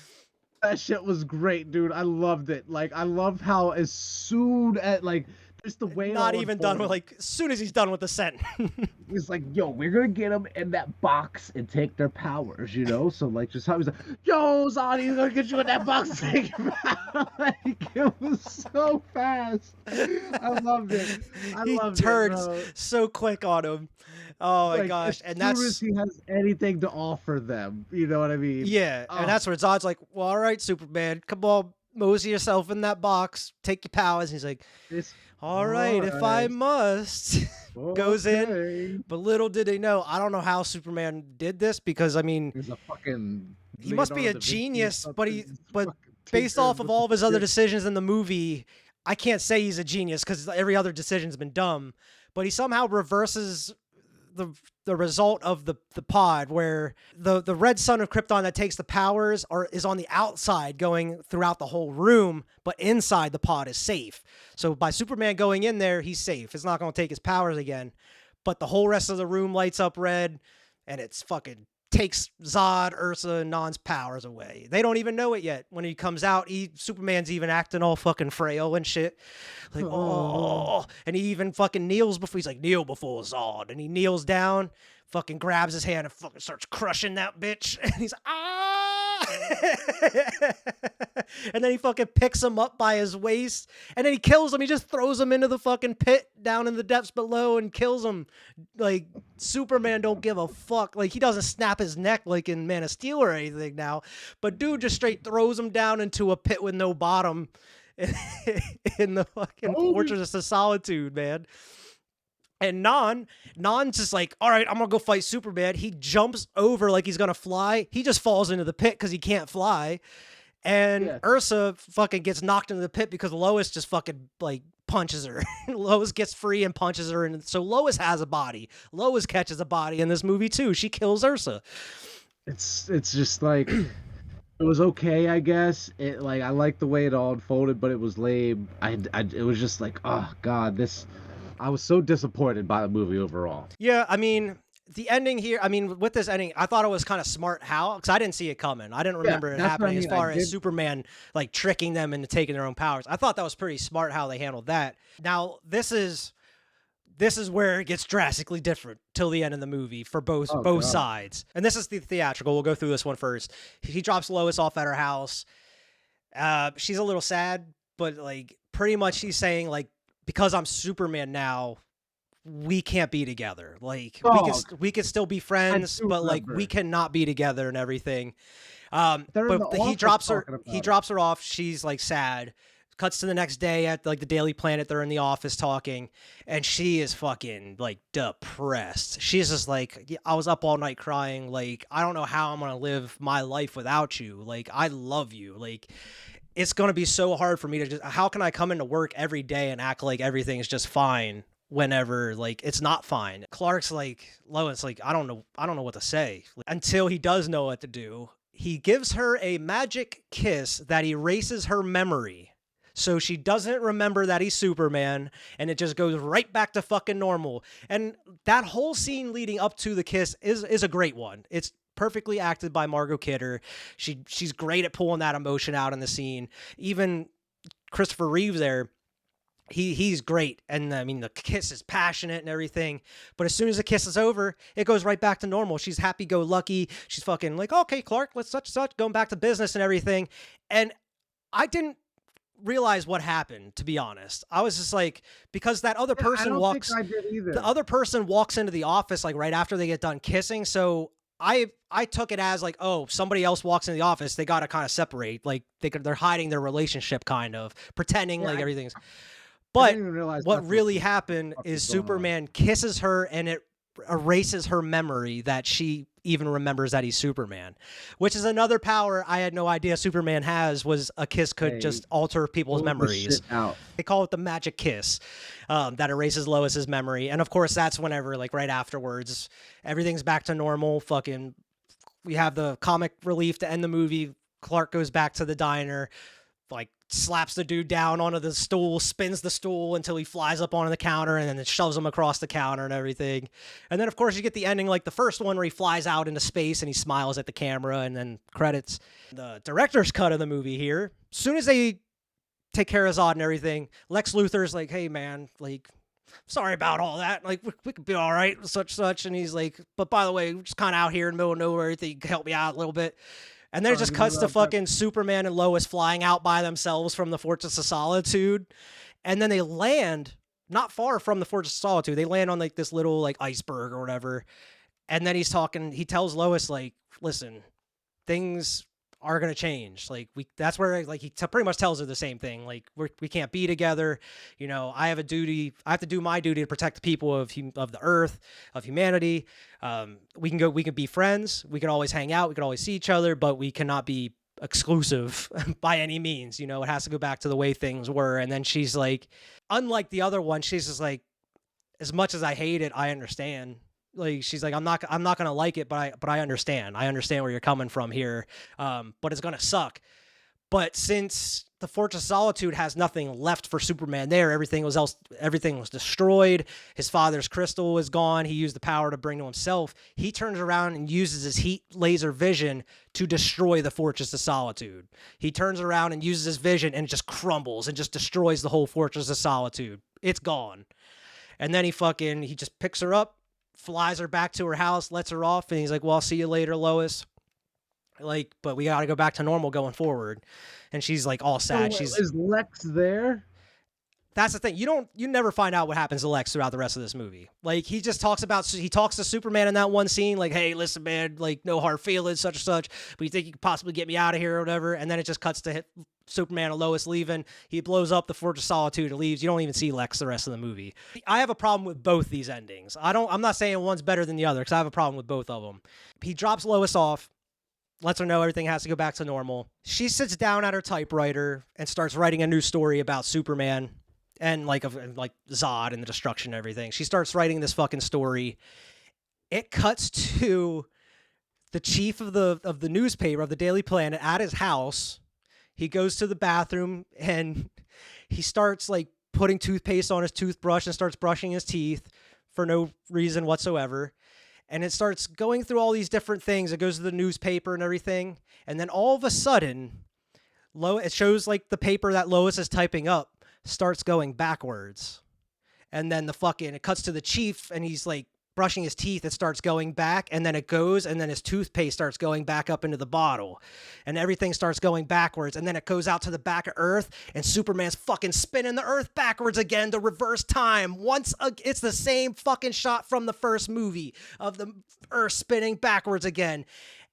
that shit was great, dude. I loved it. Like, I love how as soon as, like, just the way Not it even done with, unfolded. like, as soon as he's done with the sentence. He's like, yo, we're gonna get them in that box and take their powers, you know? So, like, just how he's like, yo, Zod, gonna get you in that box and take your powers. Like, it was so fast. I loved it. He loved turns it, bro. so quick on him. Oh my Like, gosh. as And soon that's as he has anything to offer them, you know what I mean? yeah, Oh. and that's where Zod's like, well, all right, Superman, come on, mosey yourself in that box, take your powers. And he's like, It's all right, if I alright. must. Goes in. Okay. But little did they know, I don't know how Superman did this because, I mean, He's a fucking. he must be a Leonardo da Vinci or genius, but something. but Fucking based tinker off of with all of the his other shit. decisions in the movie, I can't say he's a genius because every other decision's been dumb. But he somehow reverses the result of the pod, where the red sun of Krypton that takes the powers is on the outside going throughout the whole room, but inside the pod is safe. So by Superman going in there, he's safe. It's not going to take his powers again. But the whole rest of the room lights up red, and it's fucking takes Zod, Ursa, and Non's powers away. They don't even know it yet. When he comes out, Superman's even acting all fucking frail and shit. Like, oh. And he even fucking kneels before, he's like, kneel before Zod. And he kneels down, fucking grabs his hand and fucking starts crushing that bitch. And he's like, ah! And then he fucking picks him up by his waist, and then he kills him. He just throws him into the fucking pit down in the depths below and kills him. Like, Superman don't give a fuck. Like, he doesn't snap his neck like in Man of Steel or anything now, but dude just straight throws him down into a pit with no bottom in the fucking Fortress of Solitude, man. And Non's just like, all right, I'm gonna go fight Superman. He jumps over like he's gonna fly. He just falls into the pit because he can't fly. And Ursa fucking gets knocked into the pit because Lois just fucking like punches her. Lois gets free and punches her. And so Lois has a body. Lois catches a body in this movie too. She kills Ursa. It's just like, it was okay, I guess. It like, I liked the way it all unfolded, but it was lame. It was just like, oh God, I was so disappointed by the movie overall. Yeah, I mean, the ending here, I mean, with this ending, I thought it was kind of smart how, because I didn't see it coming. I didn't remember it happening as far as Superman, like, tricking them into taking their own powers. I thought that was pretty smart how they handled that. Now, this is where it gets drastically different till the end of the movie for both sides. And this is the theatrical. We'll go through this one first. He drops Lois off at her house. She's a little sad, but, like, pretty much she's saying, like, because I'm Superman now, we can't be together. Like, we could still be friends, but like we cannot be together and everything. But he drops her off. She's like sad. Cuts to the next day at like the Daily Planet. They're in the office talking, and she is fucking like depressed. She's just like, I was up all night crying. Like, I don't know how I'm gonna live my life without you. Like, I love you. Like, it's going to be so hard for me to just, how can I come into work every day and act like everything is just fine whenever like it's not fine? Clark's like, Lois, like, I don't know what to say. Until he does know what to do. He gives her a magic kiss that erases her memory. So she doesn't remember that he's Superman, and it just goes right back to fucking normal. And that whole scene leading up to the kiss is a great one. It's perfectly acted by Margot Kidder. She's great at pulling that emotion out in the scene. Even Christopher Reeves there, he's great. And I mean, the kiss is passionate and everything. But as soon as the kiss is over, it goes right back to normal. She's happy-go-lucky. She's fucking like, okay, Clark, let's such, going back to business and everything. And I didn't realize what happened, to be honest. I was just like, because that other person the other person walks into the office like right after they get done kissing. So I took it as like, oh, somebody else walks in the office, they got to kind of separate. Like they're hiding their relationship, kind of pretending like everything's. But what really happened is Superman kisses her, and it erases her memory that she even remembers that he's Superman, which is another power I had no idea Superman has, was a kiss could just alter people's memories. They call it the magic kiss, that erases Lois's memory. And of course, that's whenever, like right afterwards, everything's back to normal. Fucking, we have the comic relief to end the movie. Clark goes back to the diner, like slaps the dude down onto the stool, spins the stool until he flies up onto the counter, and then it shoves him across the counter and everything. And then, of course, you get the ending like the first one where he flies out into space and he smiles at the camera, and then credits. The director's cut of the movie here, as soon as they take care of Zod and everything, Lex Luthor's like, hey, man, like, sorry about all that. Like, we could be all right, such. And he's like, but by the way, we're just kind of out here in the middle of nowhere. You can help me out a little bit. And then it just cuts to fucking Superman and Lois flying out by themselves from the Fortress of Solitude. And then they land not far from the Fortress of Solitude. They land on like this little like iceberg or whatever. And then he tells Lois like, listen, things are going to change. Like that's where like he pretty much tells her the same thing. Like we can't be together. You know, I have a duty. I have to do my duty to protect the people of the earth, of humanity. We can be friends. We can always hang out. We can always see each other, but we cannot be exclusive by any means. You know, it has to go back to the way things were. And then she's like, unlike the other one, she's just like, as much as I hate it, I understand. Like, she's like, I'm not going to like it, but I understand. I understand where you're coming from here. But it's going to suck. But since the Fortress of Solitude has nothing left for Superman there, everything was destroyed. His father's crystal is gone. He used the power to bring to himself. He turns around and uses his heat laser vision to destroy the Fortress of Solitude. He turns around and uses his vision, and it just crumbles and just destroys the whole Fortress of Solitude. It's gone. And then he just picks her up, flies her back to her house, lets her off, and he's like, well, I'll see you later, Lois. like, but we got to go back to normal going forward. And she's like all sad. So, is Lex there? That's the thing. You never find out what happens to Lex throughout the rest of this movie. Like, he talks to Superman in that one scene, like, hey, listen, man, like, no hard feelings, such and such, but you think you could possibly get me out of here or whatever. And then it just cuts to Superman and Lois leaving. He blows up the Fortress of Solitude and leaves. You don't even see Lex the rest of the movie. I have a problem with both these endings. I'm not saying one's better than the other, because I have a problem with both of them. He drops Lois off, lets her know everything has to go back to normal. She sits down at her typewriter and starts writing a new story about Superman and like Zod and the destruction and everything. She starts writing this fucking story. It cuts to the chief of the newspaper, of the Daily Planet, at his house. He goes to the bathroom and he starts like putting toothpaste on his toothbrush and starts brushing his teeth for no reason whatsoever. And it starts going through all these different things. It goes to the newspaper and everything. And then all of a sudden, it shows like the paper that Lois is typing up starts going backwards. And then it cuts to the chief and he's like brushing his teeth. It starts going back, and then it goes, and then his toothpaste starts going back up into the bottle, and everything starts going backwards. And then it goes out to the back of Earth, and Superman's fucking spinning the Earth backwards again to reverse time. It's the same fucking shot from the first movie of the Earth spinning backwards again.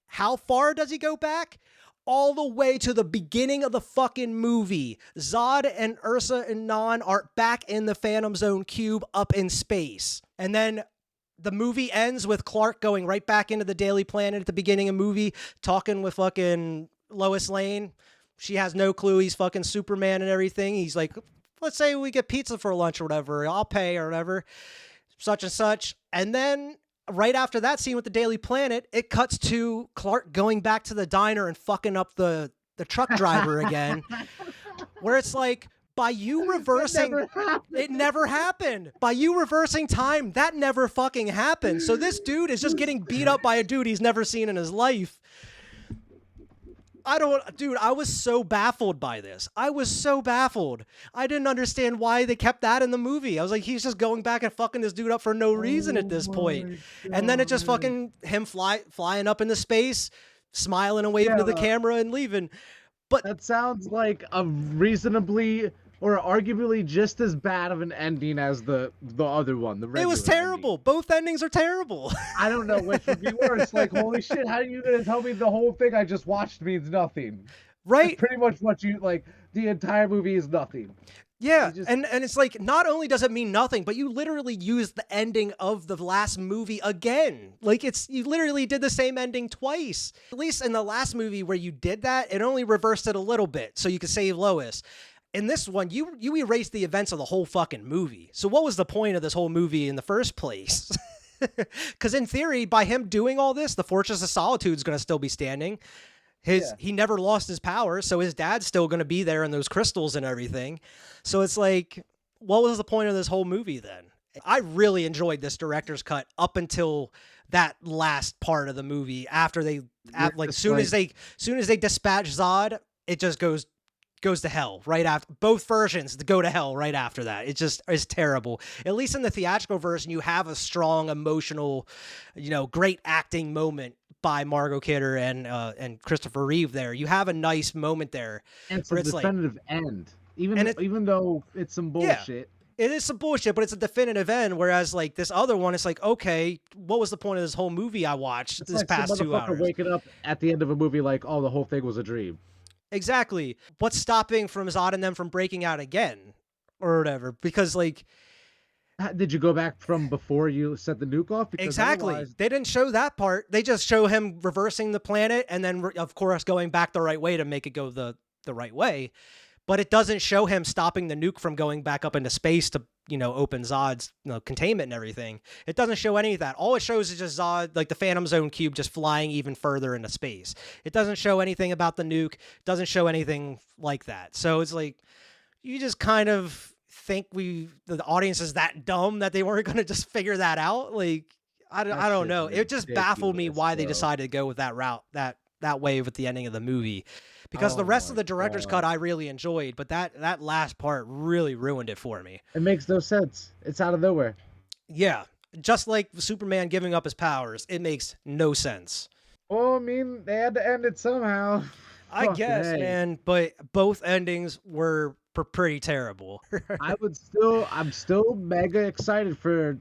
How far does he go back? All the way to the beginning of the fucking movie. Zod and Ursa and Non are back in the Phantom Zone cube up in space. And then the movie ends with Clark going right back into the Daily Planet at the beginning of the movie, talking with fucking Lois Lane. She has no clue he's fucking Superman and everything. He's like, let's say we get pizza for lunch or whatever. I'll pay or whatever. Such and such. And then right after that scene with the Daily Planet, it cuts to Clark going back to the diner and fucking up the truck driver again, where it's like, by you reversing, it never happened. By you reversing time, that never fucking happened. So this dude is just getting beat up by a dude he's never seen in his life. I was so baffled by this. I was so baffled. I didn't understand why they kept that in the movie. I was like, he's just going back and fucking this dude up for no reason at this point. And then it just fucking him flying up into space, smiling and waving to the camera and leaving. But that sounds like a reasonably or arguably just as bad of an ending as the other one. It was terrible. Ending. Both endings are terrible. I don't know which would be worse. Like, holy shit, how are you going to tell me the whole thing I just watched means nothing? Right. That's pretty much what you, like, the entire movie is nothing. Yeah, and it's like, not only does it mean nothing, but you literally used the ending of the last movie again. Like, you literally did the same ending twice. At least in the last movie where you did that, it only reversed it a little bit so you could save Lois. In this one, you erased the events of the whole fucking movie. So what was the point of this whole movie in the first place? Because in theory, by him doing all this, the Fortress of Solitude is going to still be standing. He never lost his power, so his dad's still going to be there and those crystals and everything. So it's like, what was the point of this whole movie then? I really enjoyed this director's cut up until that last part of the movie. After soon as they dispatch Zod, it just goes to hell right after. Both versions go to hell right after that. It just is terrible. At least in the theatrical version, you have a strong emotional, great acting moment by Margot Kidder and Christopher Reeve there. You have a nice moment there. And it's a definitive end. Even though it's some bullshit. Yeah, it is some bullshit, but it's a definitive end. Whereas like this other one, it's like, okay, what was the point of this whole movie I watched this past 2 hours? Waking up at the end of a movie like, oh, the whole thing was a dream. Exactly. What's stopping from Zod and them from breaking out again or whatever? Because like, did you go back from before you set the nuke off? Because exactly. They didn't show that part. They just show him reversing the planet and then of course going back the right way to make it go the right way. But it doesn't show him stopping the nuke from going back up into space to, open Zod's containment and everything. It doesn't show any of that. All it shows is just Zod, like the Phantom Zone cube, just flying even further into space. It doesn't show anything about the nuke. It doesn't show anything like that. So it's like, you just kind of think the audience is that dumb that they weren't going to just figure that out. Like, I don't know. It just baffled me why they decided to go with that route, that way with the ending of the movie. Because the rest of the director's cut I really enjoyed, but that last part really ruined it for me. It makes no sense. It's out of nowhere. Yeah. Just like Superman giving up his powers, it makes no sense. Well, I mean, they had to end it somehow. I Fucking guess, A. man, but both endings were pretty terrible. I'm still mega excited for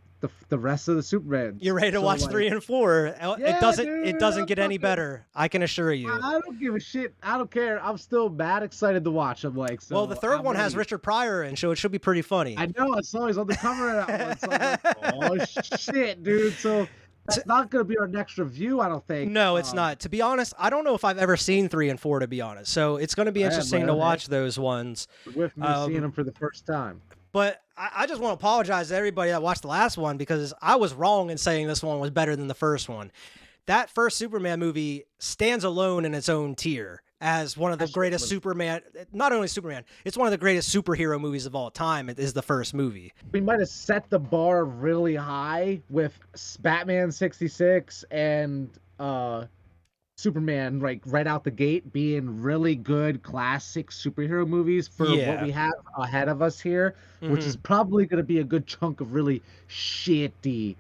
the rest of the Supermans. You're ready to So watch like, 3 and 4. It yeah, doesn't it dude, doesn't I'm get any fucking. better. I can assure you. I don't give a shit. I don't care. I'm still mad excited to watch them. Like, Well, the so third I'm one has ready. Richard Pryor in, so it should be pretty funny. I know. I saw he's on the cover of that one. So I'm like, oh shit, dude. So that's not gonna be our next review. I don't think. No, it's not. To be honest, I don't know if I've ever seen 3 and 4, to be honest. So it's going to be Yeah, interesting to man, watch those ones. with me seeing them for the first time. But I just want to apologize to everybody that watched the last one because I was wrong in saying this one was better than the first one. That first Superman movie stands alone in its own tier as one of the greatest Superman, not only Superman, it's one of the greatest superhero movies of all time. It is the first movie. We might have set the bar really high with Batman 66 and Superman, like right out the gate, being really good classic superhero movies for what we have ahead of us here, which is probably going to be a good chunk of really shitty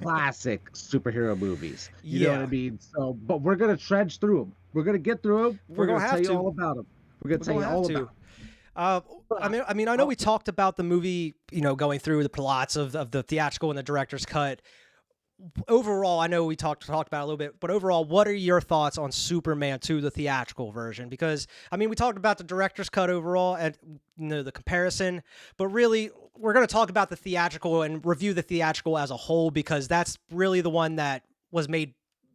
classic superhero movies. You know what I mean? So, but we're going to trudge through them. We're going to get through them. We're going to tell you all about them. We're going to tell you all about them. I mean, I know we talked about the movie, going through the plots of the theatrical and the director's cut. Overall, I know we talked about it a little bit, but overall, what are your thoughts on Superman 2, the theatrical version? Because, I mean, we talked about the director's cut overall and the comparison, but really, we're going to talk about the theatrical and review the theatrical as a whole because that's really the one that was made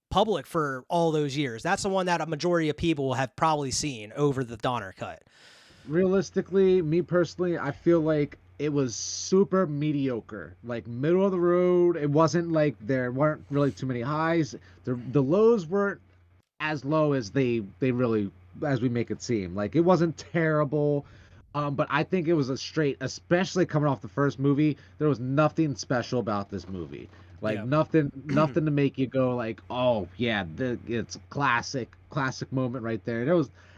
public for all those years. That's the one that a majority of people have probably seen over the Donner cut. Realistically, me personally, I feel like it was super mediocre, like middle of the road. It wasn't like there weren't really too many highs. The lows weren't as low as they really, as we make it seem. Like it wasn't terrible, but I think it was a straight, especially coming off the first movie. There was nothing special about this movie. Like nothing to make you go like, oh yeah, it's a classic moment right there.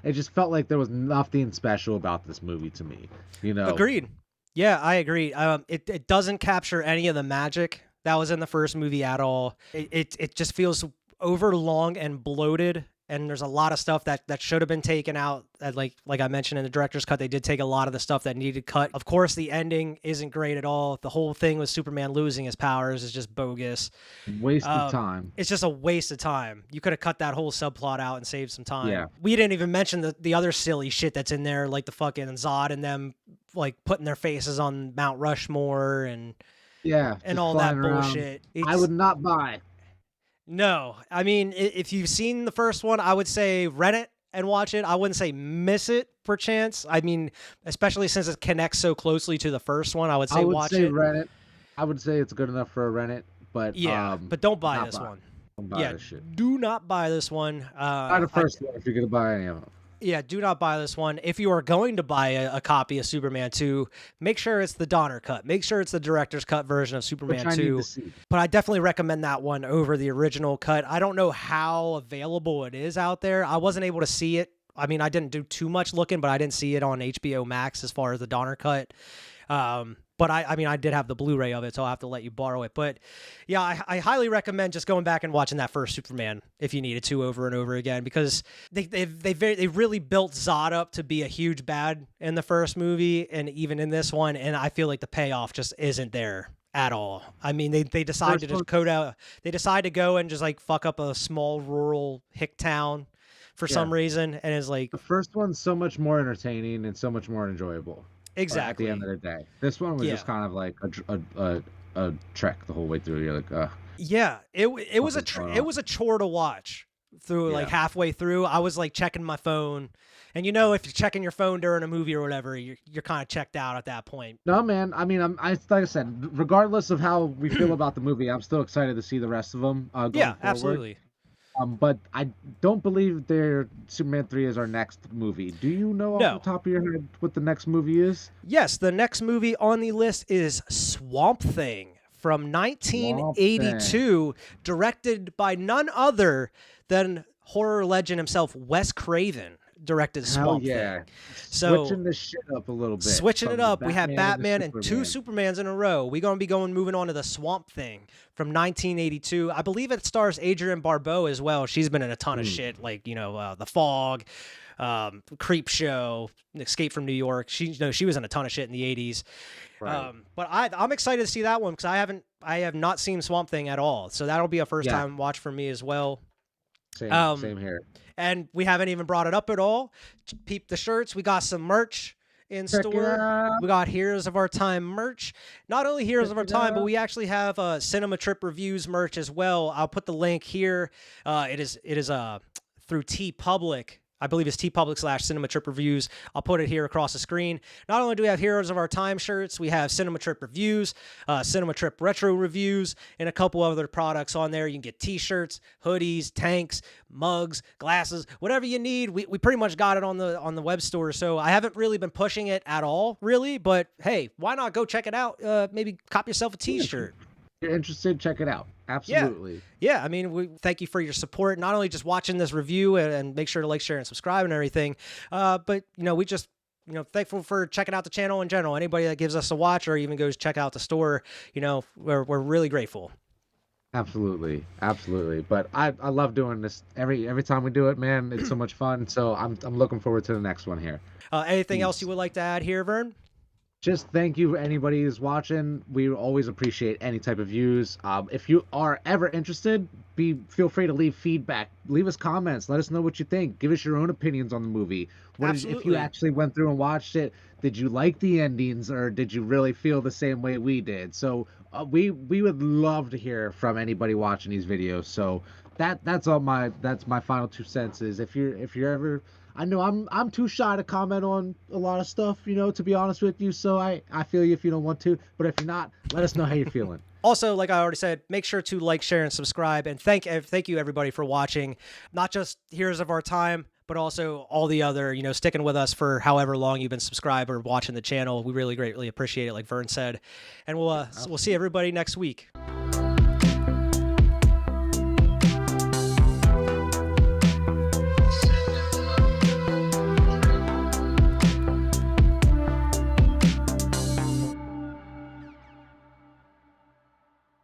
It just felt like there was nothing special about this movie to me. Agreed. Yeah, I agree. It doesn't capture any of the magic that was in the first movie at all. It just feels overlong and bloated, and there's a lot of stuff that should have been taken out. Like I mentioned in the director's cut, they did take a lot of the stuff that needed cut. Of course, the ending isn't great at all. The whole thing with Superman losing his powers is just bogus. Waste of time. It's just a waste of time. You could have cut that whole subplot out and saved some time. Yeah. We didn't even mention the other silly shit that's in there, like the fucking Zod and them like putting their faces on Mount Rushmore and all that bullshit. I would not buy. No, I mean, if you've seen the first one, I would say rent it and watch it. I wouldn't say miss it per chance. I mean, especially since it connects so closely to the first one, I would say watch it. Rent it. I would say it's good enough for a rent it, but but don't buy this one. Don't buy this shit. Do not buy this one. Buy the first one if you're gonna buy any of them. Yeah, do not buy this one. If you are going to buy a copy of Superman 2, make sure it's the Donner cut. Make sure it's the director's cut version of Superman 2. But I definitely recommend that one over the original cut. I don't know how available it is out there. I wasn't able to see it. I mean, I didn't do too much looking, but I didn't see it on HBO Max as far as the Donner cut. But I mean, I did have the Blu-ray of it, so I'll have to let you borrow it. But yeah, I highly recommend just going back and watching that first Superman if you needed to over and over again, because they really built Zod up to be a huge bad in the first movie and even in this one, and I feel like the payoff just isn't there at all. I mean, they decided to just code out. They decided to go and just like fuck up a small rural hick town for some reason, and it's like the first one's so much more entertaining and so much more enjoyable. Exactly. At the end of the day, this one was just kind of like a trek the whole way through. You're like, yeah, it was a chore to watch through. Like halfway through, I was like checking my phone, and if you're checking your phone during a movie or whatever, you're kind of checked out at that point. No, man. I mean, like I said, regardless of how we feel about the movie, I'm still excited to see the rest of them. Going forward. Absolutely. But I don't believe Superman 3 is our next movie. Do you know off the top of your head what the next movie is? Yes, the next movie on the list is Swamp Thing from 1982, directed by none other than horror legend himself, Wes Craven. directed Hell Swamp yeah. Thing. So Switching the shit up a little bit. switching it from the up, we have Batman and the and two Superman. Supermans in a row. We're going to be moving on to the Swamp Thing from 1982. I believe it stars Adrienne Barbeau as well. She's been in a ton of shit, like The Fog, Creep Show, Escape from New York. She was in a ton of shit in the 80s. Right. But I'm excited to see that one because I have not seen Swamp Thing at all. So that'll be a first time watch for me as well. Same here. And we haven't even brought it up at all. Peep the shirts. We got some merch in Check it store. out. We got Heroes of Our Time merch. Not only Heroes of Our it Time, but out. we actually have Cinema Trip Reviews merch as well. I'll put the link here. It is through TeePublic. I believe it's TeePublic/Cinema Trip Reviews. I'll put it here across the screen. Not only do we have Heroes of Our Time shirts, we have Cinema Trip Reviews, Cinema Trip Retro Reviews, and a couple other products on there. You can get t-shirts, hoodies, tanks, mugs, glasses, whatever you need. We pretty much got it on the web store. So I haven't really been pushing it at all, really. But hey, why not go check it out? Maybe cop yourself a t-shirt. If you're interested, check it out. Absolutely. Yeah, I mean, we thank you for your support, not only just watching this review and make sure to like, share, and subscribe and everything, but, we just, thankful for checking out the channel in general. Anybody that gives us a watch or even goes check out the store, we're really grateful. Absolutely. But I love doing this every time we do it, man. It's so much fun. So I'm looking forward to the next one here. Anything else you would like to add here, Vern? Just thank you, anybody who's watching. We always appreciate any type of views. If you are ever interested, feel free to leave feedback. Leave us comments. Let us know what you think. Give us your own opinions on the movie. If you actually went through and watched it, did you like the endings, or did you really feel the same way we did? So we would love to hear from anybody watching these videos. So that's my final 2 cents. Is if you're ever, I know I'm too shy to comment on a lot of stuff, to be honest with you. So I feel you if you don't want to, but if you're not, let us know how you're feeling. Also, like I already said, make sure to like, share, and subscribe. And thank you everybody for watching, not just Heroes of Our Time, but also all the other, sticking with us for however long you've been subscribed or watching the channel. We really greatly appreciate it, like Vern said. And we'll see everybody next week.